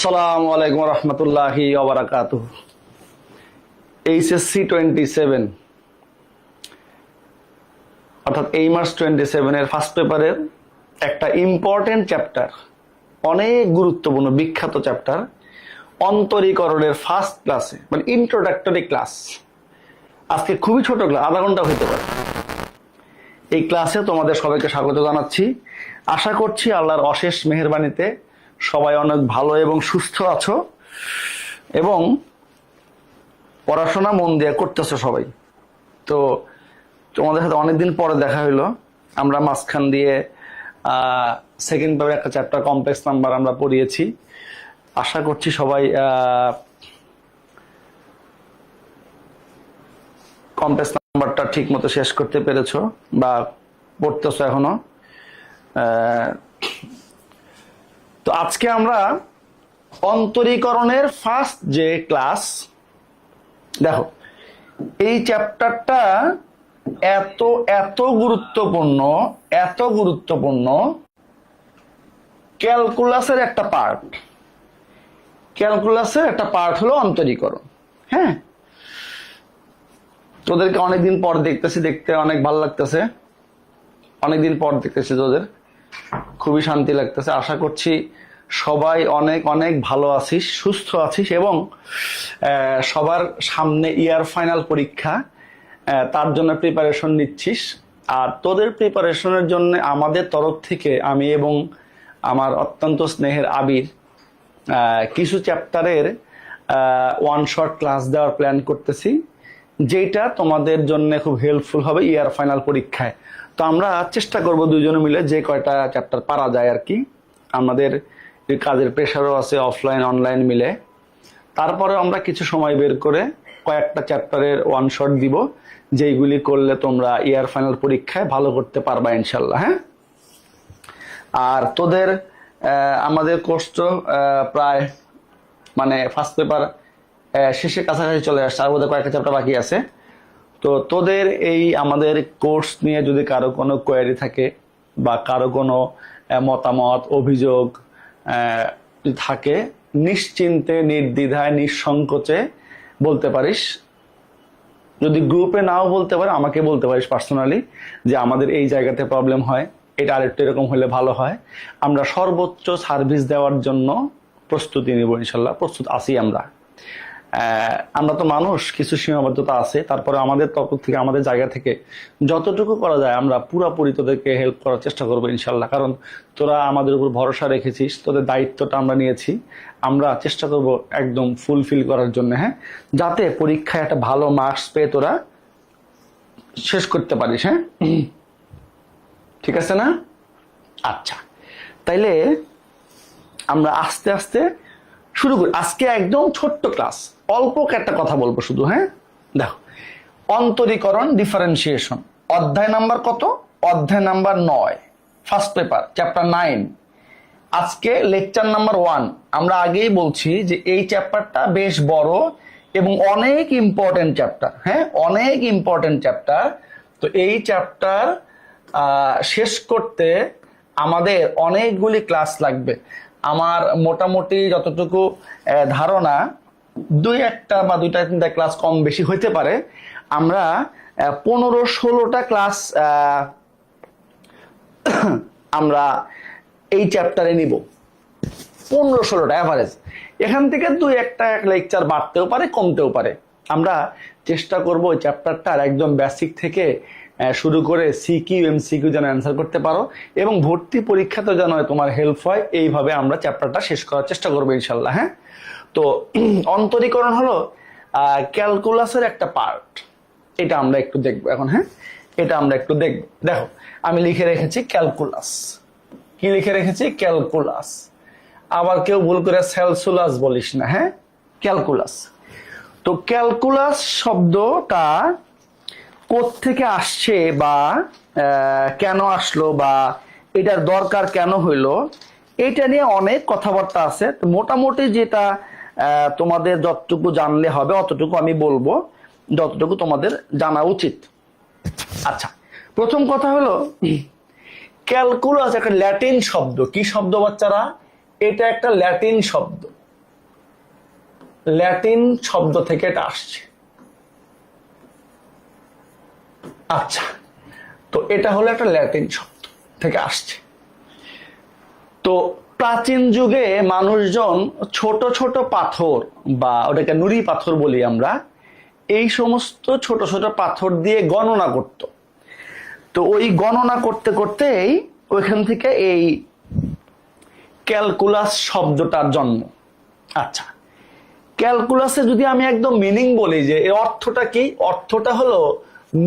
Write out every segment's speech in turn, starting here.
আসসালামু আলাইকুম রহমতুল্লাহি ওয়া বারাকাতুহু। এইচএসসি 27 অর্থাৎ এই মার্চ 27 এর ফার্স্ট পেপারের একটা ইম্পর্টেন্ট চ্যাপ্টার, অনেক গুরুত্বপূর্ণ বিখ্যাত চ্যাপ্টার, অন্তরীকরণের ফার্স্ট ক্লাসে মানে ইন্ট্রোডাক্টরি ক্লাস। আজকে খুবই ছোট ক্লাস, আধা ঘন্টা হইতে পারে। এই ক্লাসে তোমাদের সবাইকে স্বাগত জানাচ্ছি। আশা করছি আল্লাহর অশেষ মেহেরবানিতে সবাই অনেক ভালো এবং সুস্থ আছো এবং পড়াশোনা মন দিয়ে করতেছো সবাই। তো তোমাদের সাথে অনেকদিন পরে দেখা হইলো। আমরা মাঝখান দিয়ে সেকেন্ড পেপারে একটা চ্যাপ্টার কমপ্লেক্স নাম্বার আমরা পড়িয়েছি। আশা করছি সবাই কমপ্লেক্স নাম্বারটা ঠিক মতো শেষ করতে পেরেছো বা পড়তেছো এখনো। তো আজকে আমরা অন্তরীকরণের ফার্স্ট যে ক্লাস, দেখো এই চ্যাপ্টারটা এত এত গুরুত্বপূর্ণ, এত গুরুত্বপূর্ণ। ক্যালকুলাসের একটা পার্ট, ক্যালকুলাসের একটা পার্ট হলো অন্তরীকরণ। হ্যাঁ, তোদেরকে অনেকদিন পর দেখতেছি, দেখতে অনেক ভালো লাগতেছে। অনেকদিন পর দেখতেছি তোদের, খুবই শান্তি লাগতেছে। আশা করছি সবাই অনেক অনেক ভালো আছিস, সুস্থ আছিস এবং সবার সামনে ইয়ার ফাইনাল পরীক্ষা, তার জন্য প্রিপারেশন নিচ্ছিস। আর তোদের প্রিপারেশনের জন্য আমাদের তরফ থেকে আমি এবং আমার অত্যন্ত স্নেহের আবির কিছু চ্যাপ্টারের ওয়ান শট ক্লাস দেওয়ার প্ল্যান করতেছি, যেটা তোমাদের জন্য খুব হেল্পফুল হবে ইয়ার ফাইনাল পরীক্ষায়। তো আমরা চেষ্টা করব দুইজনে মিলে যে কয়টা চ্যাপ্টার পারা যায় আর কি। আমাদের কাজের প্রেশারও আছে, অফলাইন অনলাইন মিলে। তারপরে আমরা কিছু সময় বের করে কয়েকটা চ্যাপ্টারের ওয়ান শট দিব, যেইগুলি করলে তোমরা ইয়ার ফাইনাল পরীক্ষায় ভালো করতে পারবা ইনশাল্লাহ। হ্যাঁ, আর তোদের আমাদের কোর্স তো প্রায় মানে ফার্স্ট পেপার শেষের কাছাকাছি চলে আসছে, আর বোধহয় কয়েকটা চ্যাপ্টার বাকি আছে। তো তোদের এই আমাদের কোর্স নিয়ে যদি কারো কোনো কোয়ারি থাকে বা কারো কোনো মতামত অভিযোগ থাকে, নিশ্চিন্তে নির্দ্বিধায় নিঃসংকোচে বলতে পারিস। যদি গ্রুপে নাও বলতে পারে, আমাকে বলতে পারিস পার্সোনালি যে আমাদের এই জায়গাতে প্রবলেম হয়, এটা আরেকটু এরকম হলে ভালো হয়। আমরা সর্বোচ্চ সার্ভিস দেওয়ার জন্য প্রস্তুতি নিব ইনশাল্লাহ, প্রস্তুত আছি আমরা। আমরা তো মানুষ, কিছু সীমাবদ্ধতা আছে, তারপরে আমাদের তরফ থেকে আমাদের জায়গা থেকে যতটুকু করা যায় আমরা পুরোপুরি তোদেরকে হেল্প করার চেষ্টা করবো ইনশাল্লাহ। কারণ তোরা আমাদের উপর ভরসা রেখেছিস, তোদের দায়িত্বটা আমরা নিয়েছি, আমরা চেষ্টা করব একদম ফুলফিল করার জন্য। হ্যাঁ, যাতে পরীক্ষায় একটা ভালো মার্কস পেয়ে তোরা শেষ করতে পারিস। হ্যাঁ, ঠিক আছে না? আচ্ছা, তাইলে আমরা আস্তে আস্তে শুরু করি। আজকে একদম ছোট্ট ক্লাস, অল্প একটা কথা বলবো শুধু। হ্যাঁ, দেখো অন্তরীকরণ ডিফারেন্সিয়েশন অধ্যায় নাম্বার কত? অধ্যায় নাম্বার 9, ফার্স্ট পেপার চ্যাপ্টার 9। আজকে লেকচার নাম্বার 1। আমরা আগেই বলছি যে এই চ্যাপ্টারটা বেশ বড় এবং অনেক ইম্পর্টেন্ট চ্যাপ্টার। হ্যাঁ, অনেক ইম্পর্টেন্ট চ্যাপ্টার। তো এই চ্যাপ্টার শেষ করতে আমাদের অনেকগুলি ক্লাস লাগবে। আমার মোটামুটি যতটুকু ধারণা, 2-1টা বা 2-3টা ক্লাস কম বেশি হইতে পারে। আমরা 15-16টা ক্লাস আমরা এই চ্যাপ্টারে নিব, 15-16টা অ্যাভারেজ। এখান থেকে 2-1টা লেকচার বাড়তেও পারে, কমতেও পারে। আমরা চেষ্টা করব ওই চ্যাপ্টারটার একদম বেসিক থেকে শুরু করে সিকিউ এমসিকিউ যেন অ্যান্সার করতে পারো এবং ভর্তি পরীক্ষাতে যেন তোমার হেল্প হয়। এইভাবে আমরা চ্যাপ্টারটা শেষ করার চেষ্টা করবো ইনশাল্লাহ। হ্যাঁ, তো অন্তরীকরণ হলো ক্যালকুলাসের একটা পার্ট, এটা আমরা একটু দেখবো এখন। হ্যাঁ, এটা আমরা একটু দেখবো। দেখো আমি লিখে রেখেছি ক্যালকুলাস। কি লিখে রেখেছি? ক্যালকুলাস। আবার কেউ ভুল করে ক্যালকুলাস বলিস না। হ্যাঁ, ক্যালকুলাস। তো ক্যালকুলাস শব্দটা কোত্থেকে আসছে বা কেন আসলো বা এটার দরকার কেন হইলো, এটা নিয়ে অনেক কথাবার্তা আছে। মোটামুটি যেটা তোমাদের যতটুকু জানলে হবে অতটুকু আমি বলবো, যতটুকু তোমাদের জানা উচিত। আচ্ছা, প্রথম কথা হলো ক্যালকুলাস একটা ল্যাটিন শব্দ। কি শব্দ বাচ্চারা? এটা একটা ল্যাটিন শব্দ। ল্যাটিন শব্দ থেকে এটা আসছে। আচ্ছা, তো এটা হলো একটা ল্যাটিন শব্দ থেকে আসছে। তো প্রাচীন যুগে মানুষজন ছোট ছোট পাথর, বা ওটাকে নুড়ি পাথর বলি আমরা, এই সমস্ত ছোট ছোট পাথর দিয়ে গণনা করত। তো ওই গণনা করতে করতেই ওইখান থেকে এই ক্যালকুলাস শব্দটার জন্ম। আচ্ছা, ক্যালকুলাসে যদি আমি একদম মিনিং বলি যে এর অর্থটা কি, অর্থটা হলো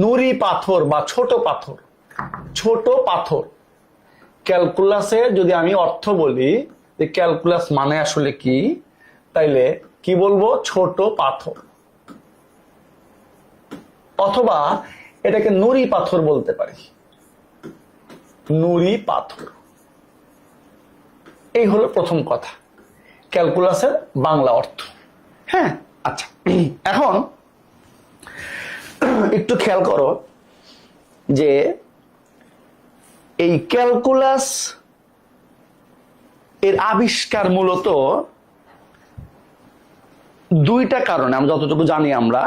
নুড়ি পাথর বা ছোট পাথর। ছোট পাথর, ক্যালকুলাসে যদি আমি অর্থ বলি যে ক্যালকুলাস মানে আসলে কি, তাইলে কি বলবো? ছোট পাথর, অথবা এটাকে নুড়ি পাথর বলতে পারি। নুড়ি পাথর, এই হলো প্রথম কথা ক্যালকুলাসের বাংলা অর্থ। হ্যাঁ, আচ্ছা, এখন একটু খেয়াল করো যে এই ক্যালকুলাস এর আবিষ্কার মূলত দুইটা কারণে, আমরা যতটুকু জানি আমরা।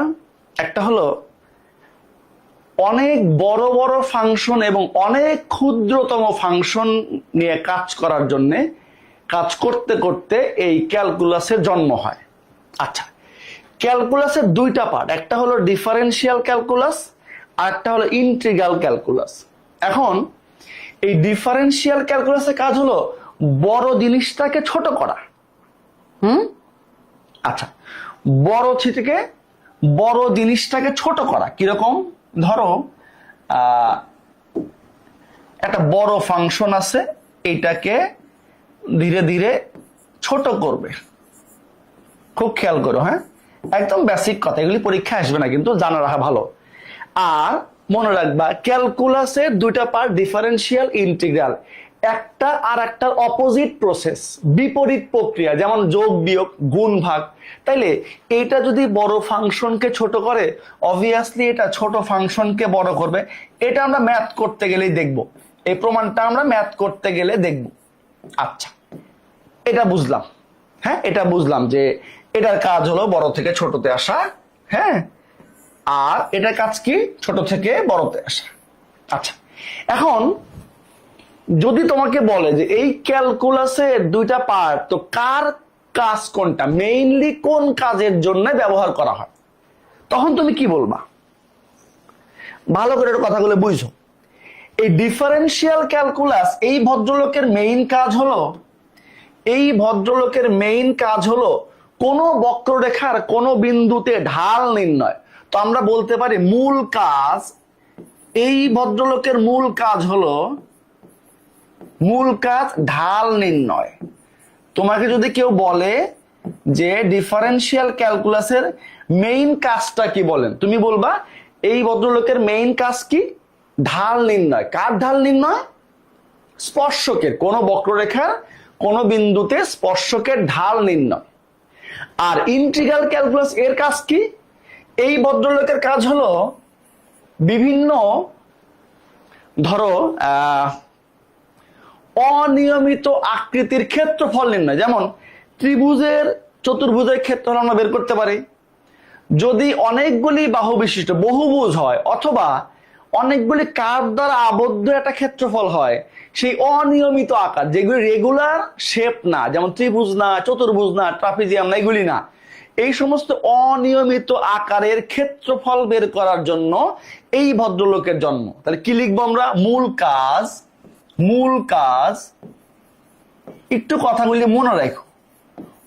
একটা হলো অনেক বড় বড় ফাংশন এবং অনেক ক্ষুদ্রতম ফাংশন নিয়ে কাজ করার জন্য, কাজ করতে করতে এই ক্যালকুলাসের জন্ম হয়। আচ্ছা, ক্যালকুলাসের দুইটা পার্ট, একটা হলো ডিফারেন্সিয়াল ক্যালকুলাস আর একটা হলো ইন্টিগ্রাল ক্যালকুলাস। এখন এই ডিফারেন্সিয়াল ক্যালকুলাসের কাজ হলো বড় জিনিসটাকে ছোট করা। আচ্ছা, বড় জিনিসটাকে ছোট করা কিরকম? ধরো একটা বড় ফাংশন আছে, এটাকে ধীরে ধীরে ছোট করবে। খুব খেয়াল করো, হ্যাঁ, একদম বেসিক কথা, এগুলি পরীক্ষা আসবে না কিন্তু জানা রাখা ভালো। আর মনে রাখবা ক্যালকুলাসের দুইটা পার্ট, ডিফারেন্সিয়াল, ইন্টিগ্রাল। একটা আর একটার অপোজিট প্রসেস, বিপরীত প্রক্রিয়া, যেমন যোগ বিয়োগ, গুণ ভাগ। তাইলে এটা যদি বড় ফাংশনকে ছোট করে, অবভিয়াসলি এটা ছোট ফাংশনকে বড় করবে। এটা আমরা ম্যাথ করতে গেলেই দেখব, এই প্রমাণটা আমরা ম্যাথ করতে গেলে দেখব। আচ্ছা, এটা বুঝলাম। হ্যাঁ, এটা বুঝলাম যে এটার কাজ হলো বড় থেকে ছোটতে আসা। হ্যাঁ, আর এটার কাজ কি? ছোট থেকে বড়তে আসা। আচ্ছা, এখন যদি তোমাকে বলে যে এই ক্যালকুলাসের দুইটা পার্ট, তো কার কাজ কোনটা, মেইনলি কোন কাজের জন্য ব্যবহার করা হয়, তখন তুমি কি বলবা? ভালো করে কথাগুলো বুঝো। এই ডিফারেন্সিয়াল ক্যালকুলাস, এই ভদ্রলোকের মেইন কাজ হলো কোন বক্ররেখার কোন বিন্দুতে ঢাল নির্ণয়। তো আমরা বলতে পারি মূল কাজ, এই ভদ্রলোকের মূল কাজ ঢাল নির্ণয়। তোমাকে যদি কেউ বলে যে ডিফারেন্সিয়াল ক্যালকুলাসের মেইন কাজটা কি, বলেন, তুমি বলবা এই ভদ্রলোকের মেইন কাজ কি? ঢাল নির্ণয়। কার ঢাল নির্ণয়? স্পর্শকের, কোন বক্ররেখার কোন বিন্দুতে স্পর্শকের ঢাল নির্ণয়। আর ইন্টিগ্রাল ক্যালকুলাস এর কাজ কি? এই ভদ্রলোকের কাজ হলো বিভিন্ন, ধরো অনিয়মিত আকৃতির ক্ষেত্রফল নির্ণয়। যেমন ত্রিভুজের চতুর্ভুজের ক্ষেত্রফল আমরা বের করতে পারি। যদি অনেকগুলি বাহু বিশিষ্ট বহুভুজ হয়, অথবা অনেকগুলি কার্ভ দ্বারা আবদ্ধ একটা ক্ষেত্রফল হয়, সেই অনিয়মিত আকার, যেগুলি রেগুলার শেপ না, যেমন ত্রিভুজ না, চতুর্ভুজ না, ট্রাপিজিয়াম না, এগুলি না, এই সমস্ত অনিয়মিত আকারের ক্ষেত্রফল বের করার জন্য এই ভদ্রলোকের জন্ম। তাহলে কি লিখবো আমরা? মূল কাজ, একটু কথাগুলি মনে রাখো।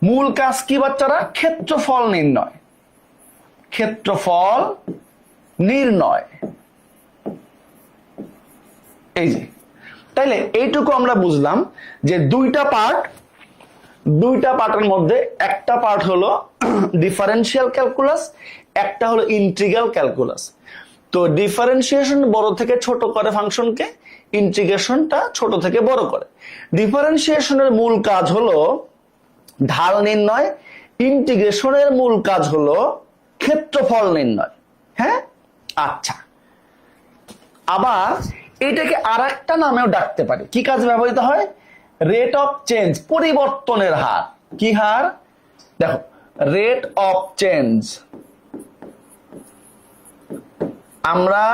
মূল কাজ কি বাচ্চারা? ক্ষেত্রফল নির্ণয়। এই যে, তাইলে এইটুকু আমরা বুঝলাম যে দুইটা পার্টের মধ্যে একটা পার্ট হলো ডিফারেন্সিয়াল ক্যালকুলাস, একটা হলো ইন্টিগ্রাল ক্যালকুলাস। তো ডিফারেন্সিয়েশন বড় থেকে ছোট করে ফাংশনকে, ইন্টিগ্রেশনটা ছোট থেকে বড় করে। ডিফারেন্সিয়েশনের মূল কাজ হলো ঢাল নির্ণয়, ইন্টিগ্রেশনের মূল কাজ হলো ক্ষেত্রফল নির্ণয়। হ্যাঁ, আচ্ছা, আবার এটাকে আর একটা নামেও ডাকতে পারি। কি কাজ ব্যবহৃত হয়? রেট অফ চেঞ্জ, পরিবর্তনের হার। কি হার? দেখো, রেট অফ চেঞ্জ। আমরা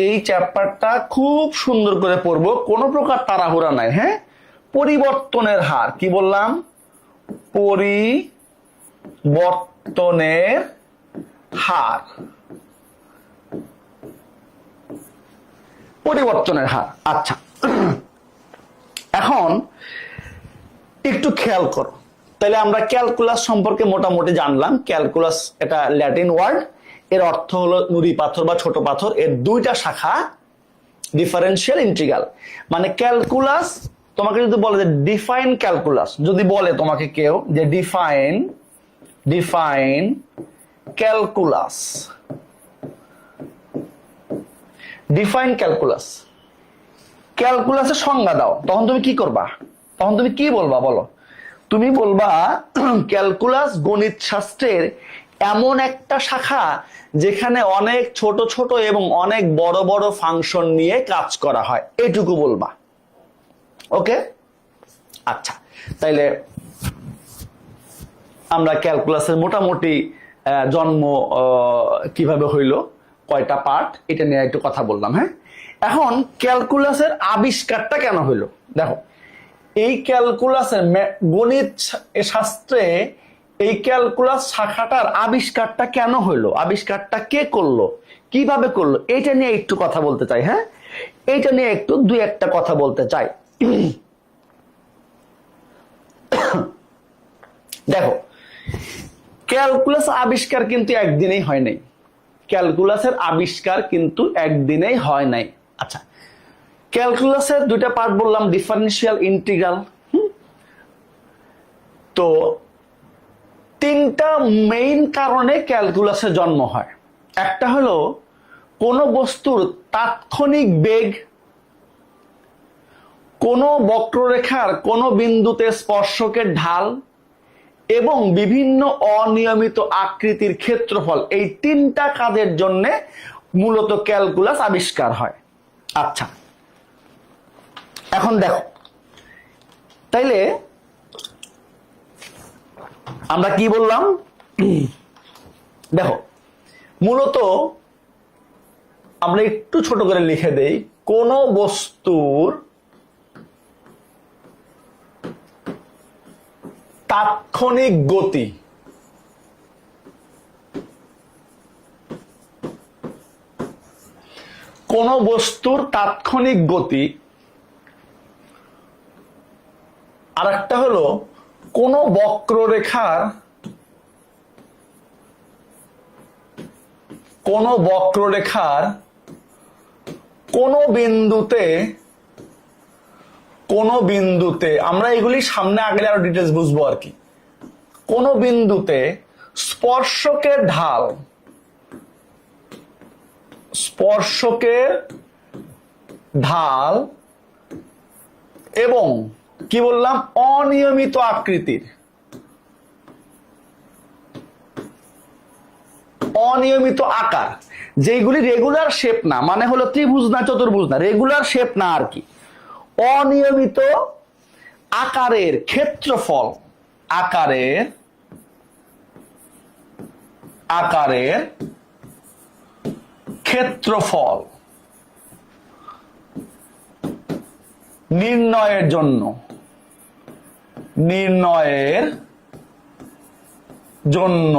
এই চ্যাপ্টারটা খুব সুন্দর করে পড়বো, কোনো প্রকার তাড়াহুড়া নাই। হ্যাঁ, পরিবর্তনের হার, কি বললাম? পরিবর্তনের হার, পরিবর্তনের হার। আচ্ছা, এখন একটু খেয়াল করো, তাহলে আমরা ক্যালকুলাস সম্পর্কে মোটামুটি জানলাম। ক্যালকুলাস এটা ল্যাটিন ওয়ার্ড, এর অর্থ হলো নুড়ি পাথর বা ছোট পাথর। এর দুইটা শাখা, ডিফারেন্সিয়াল, ইন্টিগ্রাল। মানে ক্যালকুলাস, তোমাকে যদি বলে যে ডিফাইন ক্যালকুলাস, যদি বলে তোমাকে কেউ যে ডিফাইন ক্যালকুলাস, ডিফাইন ক্যালকুলাস, ক্যালকুলাসের সংজ্ঞা দাও, তখন তুমি কি করবা? তখন তুমি কি বলবা বলো? তুমি বলবা ক্যালকুলাস গণিত শাস্ত্রের এমন একটা শাখা যেখানে অনেক ছোট ছোট এবং অনেক বড় বড় ফাংশন নিয়ে কাজ করা হয়, এটুকু বলবা। ওকে, আচ্ছা, তাইলে আমরা ক্যালকুলাসের মোটামুটি জন্ম কিভাবে হইলো, কয়টা পার্ট, এটা নিয়ে একটু কথা বললাম। হ্যাঁ, এখন ক্যালকুলাসের আবিষ্কারটা কেন হইলো? দেখো, এই ক্যালকুলাসের গণিত শাস্ত্রে এই ক্যালকুলাস শাখাটার আবিষ্কারটা কেন হইলো, আবিষ্কারটা কে করলো, কিভাবে করলো, এটা নিয়ে একটু কথা বলতে চাই। হ্যাঁ, এটা নিয়ে একটু দুই একটা কথা বলতে চাই। দেখো, ক্যালকুলাস আবিষ্কার কিন্তু একদিনেই হয় নাই। ক্যালকুলাসের আবিষ্কার কিন্তু একদিনেই হয় নাই। আচ্ছা, ক্যালকুলাসের দুইটা পার্ট বললাম, ডিফারেন্সিয়াল, ইন্টিগ্রাল। তো তিনটা মেইন কারণে ক্যালকুলাসের জন্ম হয়। একটা হলো কোন বস্তুর তাৎক্ষণিক বেগ, কোন বক্ররেখার কোন বিন্দুতে স্পর্শকের ঢাল এবং বিভিন্ন অনিয়মিত আকৃতির ক্ষেত্রফল, এই তিনটা কাজের জন্য মূলত ক্যালকুলাস আবিষ্কার হয়। আচ্ছা, এখন দেখো, তাইলে আমরা কি বললাম? দেখো, মূলত আমরা একটু ছোট করে লিখে দেই, কোন বস্তুর তাৎক্ষণিক গতি, কোন বস্তুর তাৎক্ষণিক গতি, আর একটা হলো কোন বক্ররেখার কোন বিন্দুতে আমরা এগুলি সামনে আগলে আরো ডিটেলস বুঝবো আর কি। কোন বিন্দুতে স্পর্শকের ঢাল এবং কি বললাম, অনিয়মিত আকৃতির, অনিয়মিত আকার, যেগুলি রেগুলার শেপ না, মানে হলো ত্রিভুজ না চতুর্ভুজ না, রেগুলার শেপ না আর কি, অনিয়মিত আকারের ক্ষেত্রফল, আকারের ক্ষেত্রফল নির্ণয়ের জন্য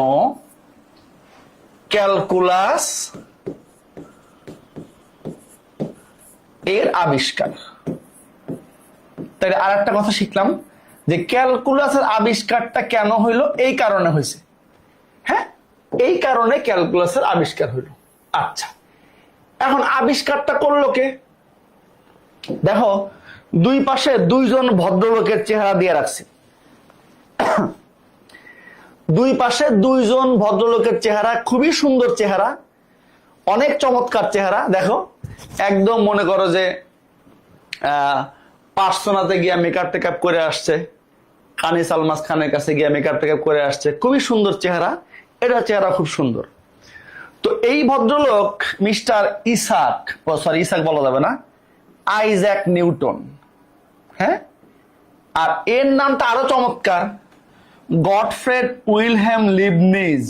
ক্যালকুলাস এর আবিষ্কার। তাহলে আর একটা কথা শিখলাম যে ক্যালকুলাসের আবিষ্কারটা কেন হইলো, এই কারণে হয়েছে। হ্যাঁ, এই কারণে ক্যালকুলাসের আবিষ্কার হইলো। আচ্ছা, এখন আবিষ্কারটা করলো কে? দেখো, দুই পাশে দুইজন ভদ্রলোকের চেহারা দিয়ে রাখছে, দুই পাশে দুইজন ভদ্রলোকের চেহারা, খুবই সুন্দর চেহারা, অনেক চমৎকার চেহারা। দেখো, একদম মনে করো যে পার্সোনাতে গিয়া মেকআপ টেকআপ করে আসছে, কানিস আলমাস খানের কাছে গিয়া মেকআপ টেকআপ করে আসছে, খুবই সুন্দর চেহারা, এটা চেহারা খুব সুন্দর। তো এই ভদ্রলোক মিস্টার ইসাক বলা যাবে না, আইজ্যাক নিউটন। হ্যাঁ, আর এর নামটা আরো চমৎকার, গটফ্রেড উইলহেম লিবনিজ।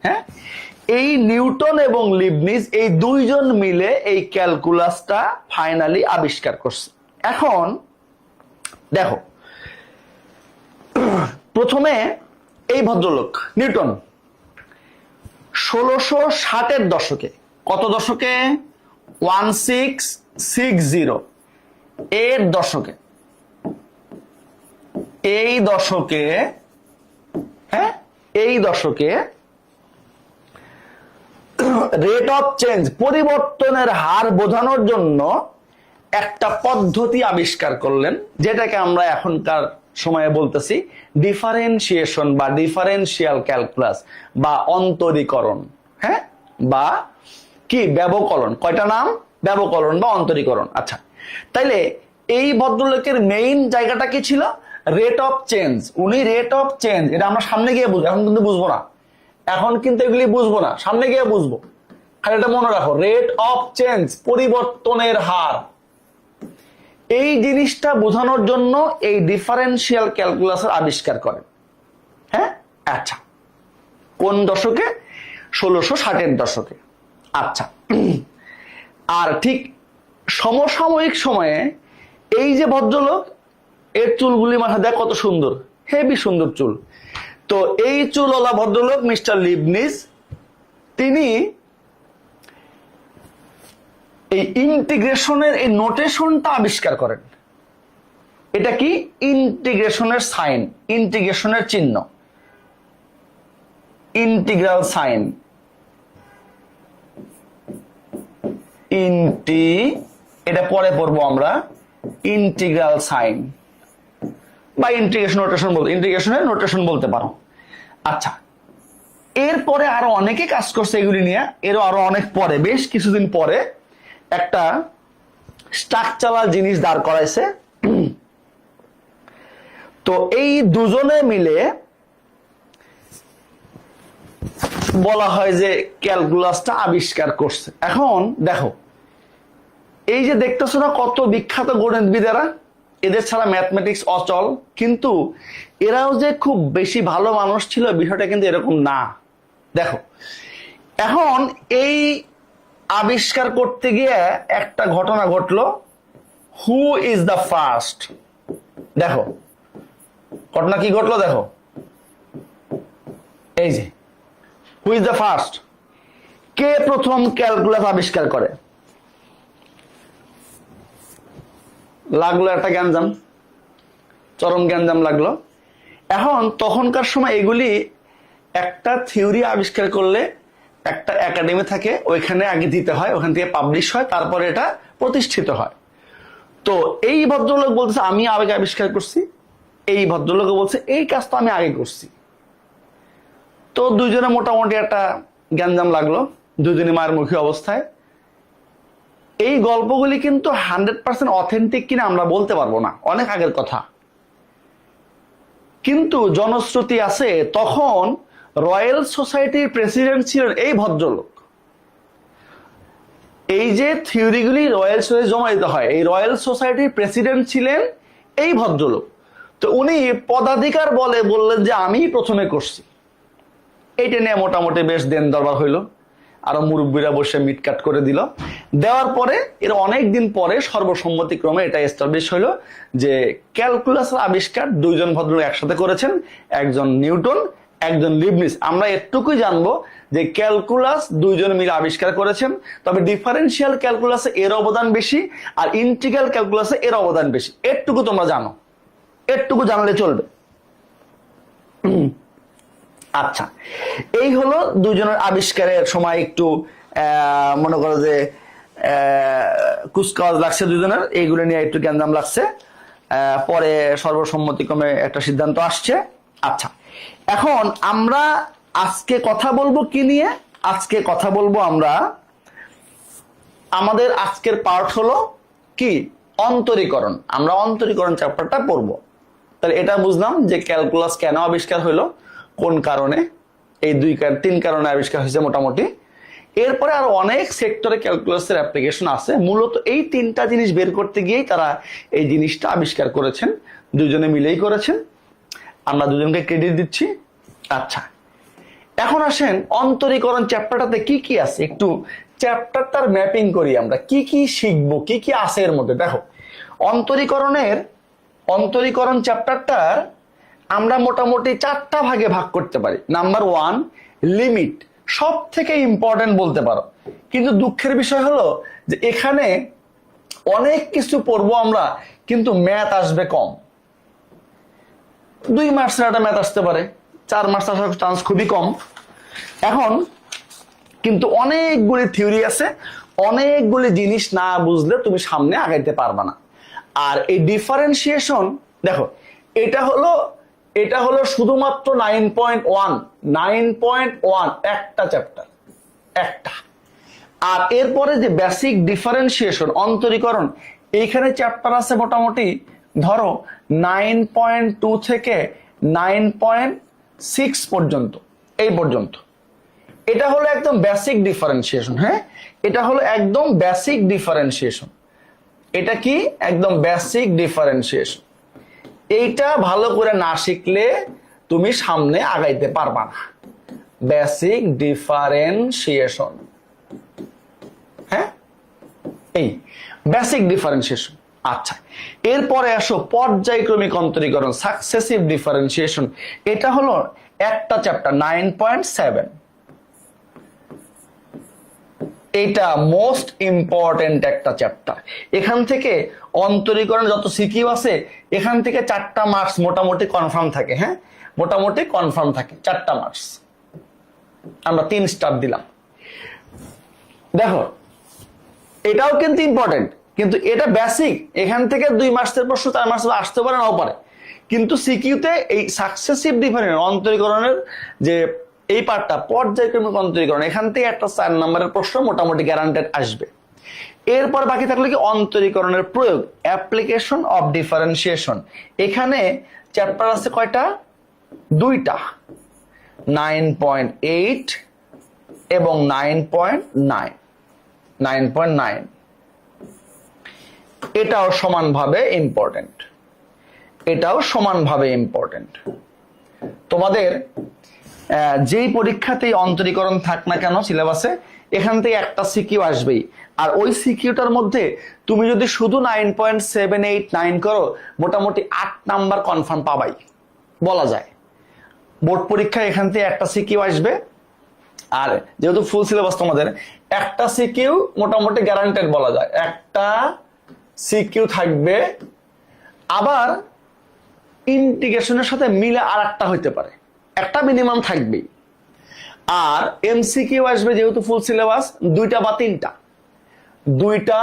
হ্যাঁ, এই নিউটন এবং লিবনিজ এই দুইজন মিলে এই ক্যালকুলাসটা ফাইনালি আবিষ্কার করছে। এখন দেখো, প্রথমে এই ভদ্রলোক নিউটন 1660-এর দশকে, কত দশকে? 1660 এর দশকে, এই দশকে, হ্যাঁ এই দশকে রেট অফ চেঞ্জ, পরিবর্তনের হার বোঝানোর জন্য একটা পদ্ধতি আবিষ্কার করলেন, যেটাকে আমরা এখনকার সময়ে বলতেছি ডিফারেন্সিয়েশন বা ডিফারেন্সিয়াল ক্যালকুলাস বা অন্তরীকরণ। হ্যাঁ, বা কি ব্যবকলন, কয়টা নাম? ব্যবকলন বা অন্তরীকরণ। আচ্ছা, তাইলে এই ভদ্রলোকের মেইন জায়গাটা কি ছিল? Rate of change. উনি রেট অফ চেঞ্জ, এটা আমরা সামনে গিয়ে বুঝবো, এখন কিন্তু বুঝবো না, এখন কিন্তু এগুলি বুঝবো না, সামনে গিয়ে বুঝবো। খালি এটা মনে রাখো, রেট অফ চেঞ্জ, পরিবর্তনের হার, এই জিনিসটা বোঝানোর জন্য এই ডিফারেন্সিয়াল ক্যালকুলাসের আবিষ্কার করেন। হ্যাঁ, আচ্ছা, কোন দশকে? 1660-এর দশকে। আচ্ছা, আর ঠিক সমসাময়িক সময়ে এই যে ভদ্রলোক, এর চুলগুলি মাথা দেখ কত সুন্দর, হেভি সুন্দর চুল। তো এই চুলওয়ালা ভদ্রলোক মিস্টার লিবনিজ, তিনি এই ইন্টিগ্রেশনের এই নোটেশনটা আবিষ্কার করেন। এটা কি? ইন্টিগ্রেশনের সাইন, ইন্টিগ্রেশনের চিহ্ন, ইন্টিগ্রাল সাইন, এটা পরে পড়বো আমরা, ইন্টিগ্রাল সাইন বা ইন্টিগ্রেশন নোটেশন বলতে, ইন্টিগ্রেশনের নোটেশন বলতে পারো। আচ্ছা, এরপরে আরো অনেকে কাজ করছে এগুলি নিয়ে, এরও আরো অনেক পরে, বেশ কিছুদিন পরে একটা স্ট্রাকচারাল জিনিস দাঁড় করাইছে। তো এই দুজনে মিলে বলা হয় যে ক্যালকুলাসটা আবিষ্কার করছে। এখন দেখো, এই যে দেখতেছো না কত বিখ্যাত গণিতবিদেরা, এদের ছাড়া ম্যাথমেটিক্স অচল, কিন্তু এরাও যে খুব বেশি ভালো মানুষ ছিল বিষয়টা কিন্তু এরকম না। দেখো, এখন এই আবিষ্কার করতে গিয়ে একটা ঘটনা ঘটলো। Who is the first? দেখো ঘটনা কি ঘটলো, দেখো এই যে হু ইজ দ্য ফার্স্ট, কে প্রথম ক্যালকুলাস আবিষ্কার করে? লাগলো একটা গ্যাঞ্জাম, চরম গ্যাঞ্জাম লাগলো। এখন তখনকার সময় এগুলি একটা থিওরি আবিষ্কার করলে একটা একাডেমি থাকে, ওইখানে আগে দিতে হয়, ওখান থেকে পাবলিশ হয়, তারপরে এটা প্রতিষ্ঠিত হয়। তো এই ভদ্রলোক বলতেছে আমি আগে আবিষ্কার করছি, এই ভদ্রলোক বলছে এই কাজ তো আমি আগে করছি। তো দুইজনে মোটামুটি একটা গ্যাঞ্জাম লাগলো, দুইজনে মায়ের মুখী অবস্থায়। এই গল্পগুলি কিন্তু 100% অথেন্টিক কিনা আমরা বলতে পারবো না, অনেক আগের কথা, কিন্তু জনশ্রুতি আছে তখন রয়্যাল সোসাইটির প্রেসিডেন্ট ছিলেন এই ভদ্রলোক। এই যে থিওরিগুলি রয়্যাল সোসাইটি জমা দিতে হয়, এই রয়্যাল সোসাইটির প্রেসিডেন্ট ছিলেন এই ভদ্রলোক। তো উনি পদাধিকার বলে বললেন যে আমি প্রথমে করছি। এইটা নিয়ে মোটামুটি বেশ দেন দরবার হইলো, আরো মুরব্বীরা বসে মিটকাট করে দিল। দেওয়ার পরে এর অনেক দিন পরে সর্বসম্মতিক্রমে এটা এস্টাবলিশ হইলো যে ক্যালকুলাসের আবিষ্কার দুইজন ভদ্রলোক একসাথে করেছেন, একজন নিউটন, একজন লিবনিজ। আমরা এটুকুই জানবো যে ক্যালকুলাস দুইজন মিলে আবিষ্কার করেছেন, তবে ডিফারেন্সিয়াল ক্যালকুলাসে এর অবদান বেশি আর ইন্টিগ্রাল ক্যালকুলাসে এর অবদান বেশি। এটুকু তোমরা জানো, এটুকু জানলে চলবে। আচ্ছা, এই হলো দুজনের আবিষ্কারের সময় একটু মনে করো যে কুচকাওয়াজ লাগছে দুজনের, এইগুলো নিয়ে একটু গ্যাঞ্জাম লাগছে, পরে সর্বসম্মতিক্রমে একটা সিদ্ধান্ত আসছে। আচ্ছা, এখন আমরা আজকে কথা বলবো কি নিয়ে? আজকে কথা বলবো আমরা, আমাদের আজকের পার্ট হলো কি? অন্তরীকরণ। আমরা অন্তরীকরণ চ্যাপ্টারটা পড়বো। তাহলে এটা বুঝলাম যে ক্যালকুলাস কেন আবিষ্কার হইলো, কোন কারণে, এই তিন কারণে আবিষ্কার হয়েছে মোটামুটি। এরপরে আরো অনেক সেক্টরে ক্যালকুলাসের অ্যাপ্লিকেশন আছে, মূলত এই তিনটা জিনিস বের করতে গিয়েই তারা এই জিনিসটা আবিষ্কার করেছেন, দুইজনে মিলেই করেছেন। আমরা দুজনকে ক্রেডিট দিচ্ছি। আচ্ছা, এখন আসেন অন্তরীকরণ চ্যাপ্টারটাতে কি কি আছে, একটু চ্যাপ্টারটার ম্যাপিং করি, আমরা কি কি শিখবো, কি কি আছে এর মধ্যে। দেখো, অন্তরীকরণ চ্যাপ্টারটার আমরা মোটামুটি 4টা ভাগে ভাগ করতে পারি। নাম্বার 1 লিমিট, সব থেকে ইম্পর্টেন্ট বলতে পারো, কিন্তু দুঃখের বিষয় হলো যে এখানে অনেক কিছু পড়বো আমরা, কিন্তু ম্যাথ আসবে কম। 2 মার্কসের একটা ম্যাথ আসতে পারে, 4 মার্কস আসার চান্স খুবই কম। এখন কিন্তু অনেকগুলি থিওরি আছে, অনেকগুলি জিনিস না বুঝলে তুমি সামনে আগাইতে পারবে না। আর এই ডিফারেন্সিয়েশন দেখো, এটা হলো শুধুমাত্র 9.1 একটা চ্যাপ্টার, একটা। আর এরপরে যে বেসিক ডিফারেন্সিয়েশন অন্তরীকরণ, এইখানে চ্যাপ্টার আছে মোটামুটি ধরো 9.2 থেকে 9.6 পর্যন্ত, এই পর্যন্ত। এটা হলো একদম বেসিক ডিফারেন্সিয়েশন। হ্যাঁ, এটা হলো একদম বেসিক ডিফারেন্সিয়েশন। এটা কি একদম বেসিক ডিফারেন্সিয়েশন। এইটা ভালো করে না শিখলে তুমি সামনে আগাইতে পারবা না। বেসিক ডিফারেন্সিয়েশন, হ্যাঁ, এই বেসিক ডিফারেন্সিয়েশন। আচ্ছা, এরপরে আসো পর্যায়ক্রমিক অন্তরীকরণ, সাকসেসিভ ডিফারেন্সিয়েশন। এটা হলো একটা চ্যাপ্টার 9.7। এটা মোস্ট ইম্পর্টেন্ট একটা চ্যাপ্টার। এখান থেকে অন্তরীকরণ যত সিকিউ আছে, এখান থেকে 4টা মার্কস মোটামুটি কনফার্ম থাকে। হ্যাঁ, মোটামুটি কনফার্ম থাকে 4টা মার্কস। আমরা 3 স্টার দিলাম। দেখো, এটাও কিন্তু ইম্পর্টেন্ট, কিন্তু এটা বেসিক। এখান থেকে 2 মার্কসের প্রশ্ন 4 মার্কস আসতে পারে, নাও পারে। কিন্তু সিকিউতে এই সাকসেসিভ ডিফারেন্স অন্তরীকরণের যে এই পার্টটা, পর্যায়ক্রমিক অন্তরীকরণ, এখান থেকে একটা 4 নম্বরের প্রশ্ন মোটামুটি গ্যারান্টেড আসবে। এরপর বাকি থাকলো কি অন্তরীকরণের প্রয়োগ, অ্যাপ্লিকেশন অফ ডিফারেন্সিয়েশন। এখানে চ্যাপ্টার আছে কয়টা? 2টা, 9.8 এবং 9.9। এটাও সমানভাবে ইম্পর্টেন্ট। তোমাদের যেই পরীক্ষাতেই অন্তরীকরণ থাক না কেন সিলেবাসে, এখান থেকে একটা সিকিউ আসবেই। আর ওই সিকিউটার মধ্যে তুমি যদি শুধু 9.789 করো, মোটামুটি 8 নাম্বার কনফার্ম পাবাই বলা যায়। বোর্ড পরীক্ষায় এখান থেকে একটা সিকিউ আসবে। আর যেহেতু ফুল সিলেবাস তোমাদের, একটা সিকিউ মোটামুটি গ্যারান্টেড বলা যায়, একটা সিকিউ থাকবে। আবার ইন্টিগ্রেশনের সাথে মিলে আর একটা হইতে পারে, একটা মিনিমাম থাকবেই। আর এমসিকিউ আসবে, যেহেতু ফুল সিলেবাস, 2টা বা 3টা, 2টা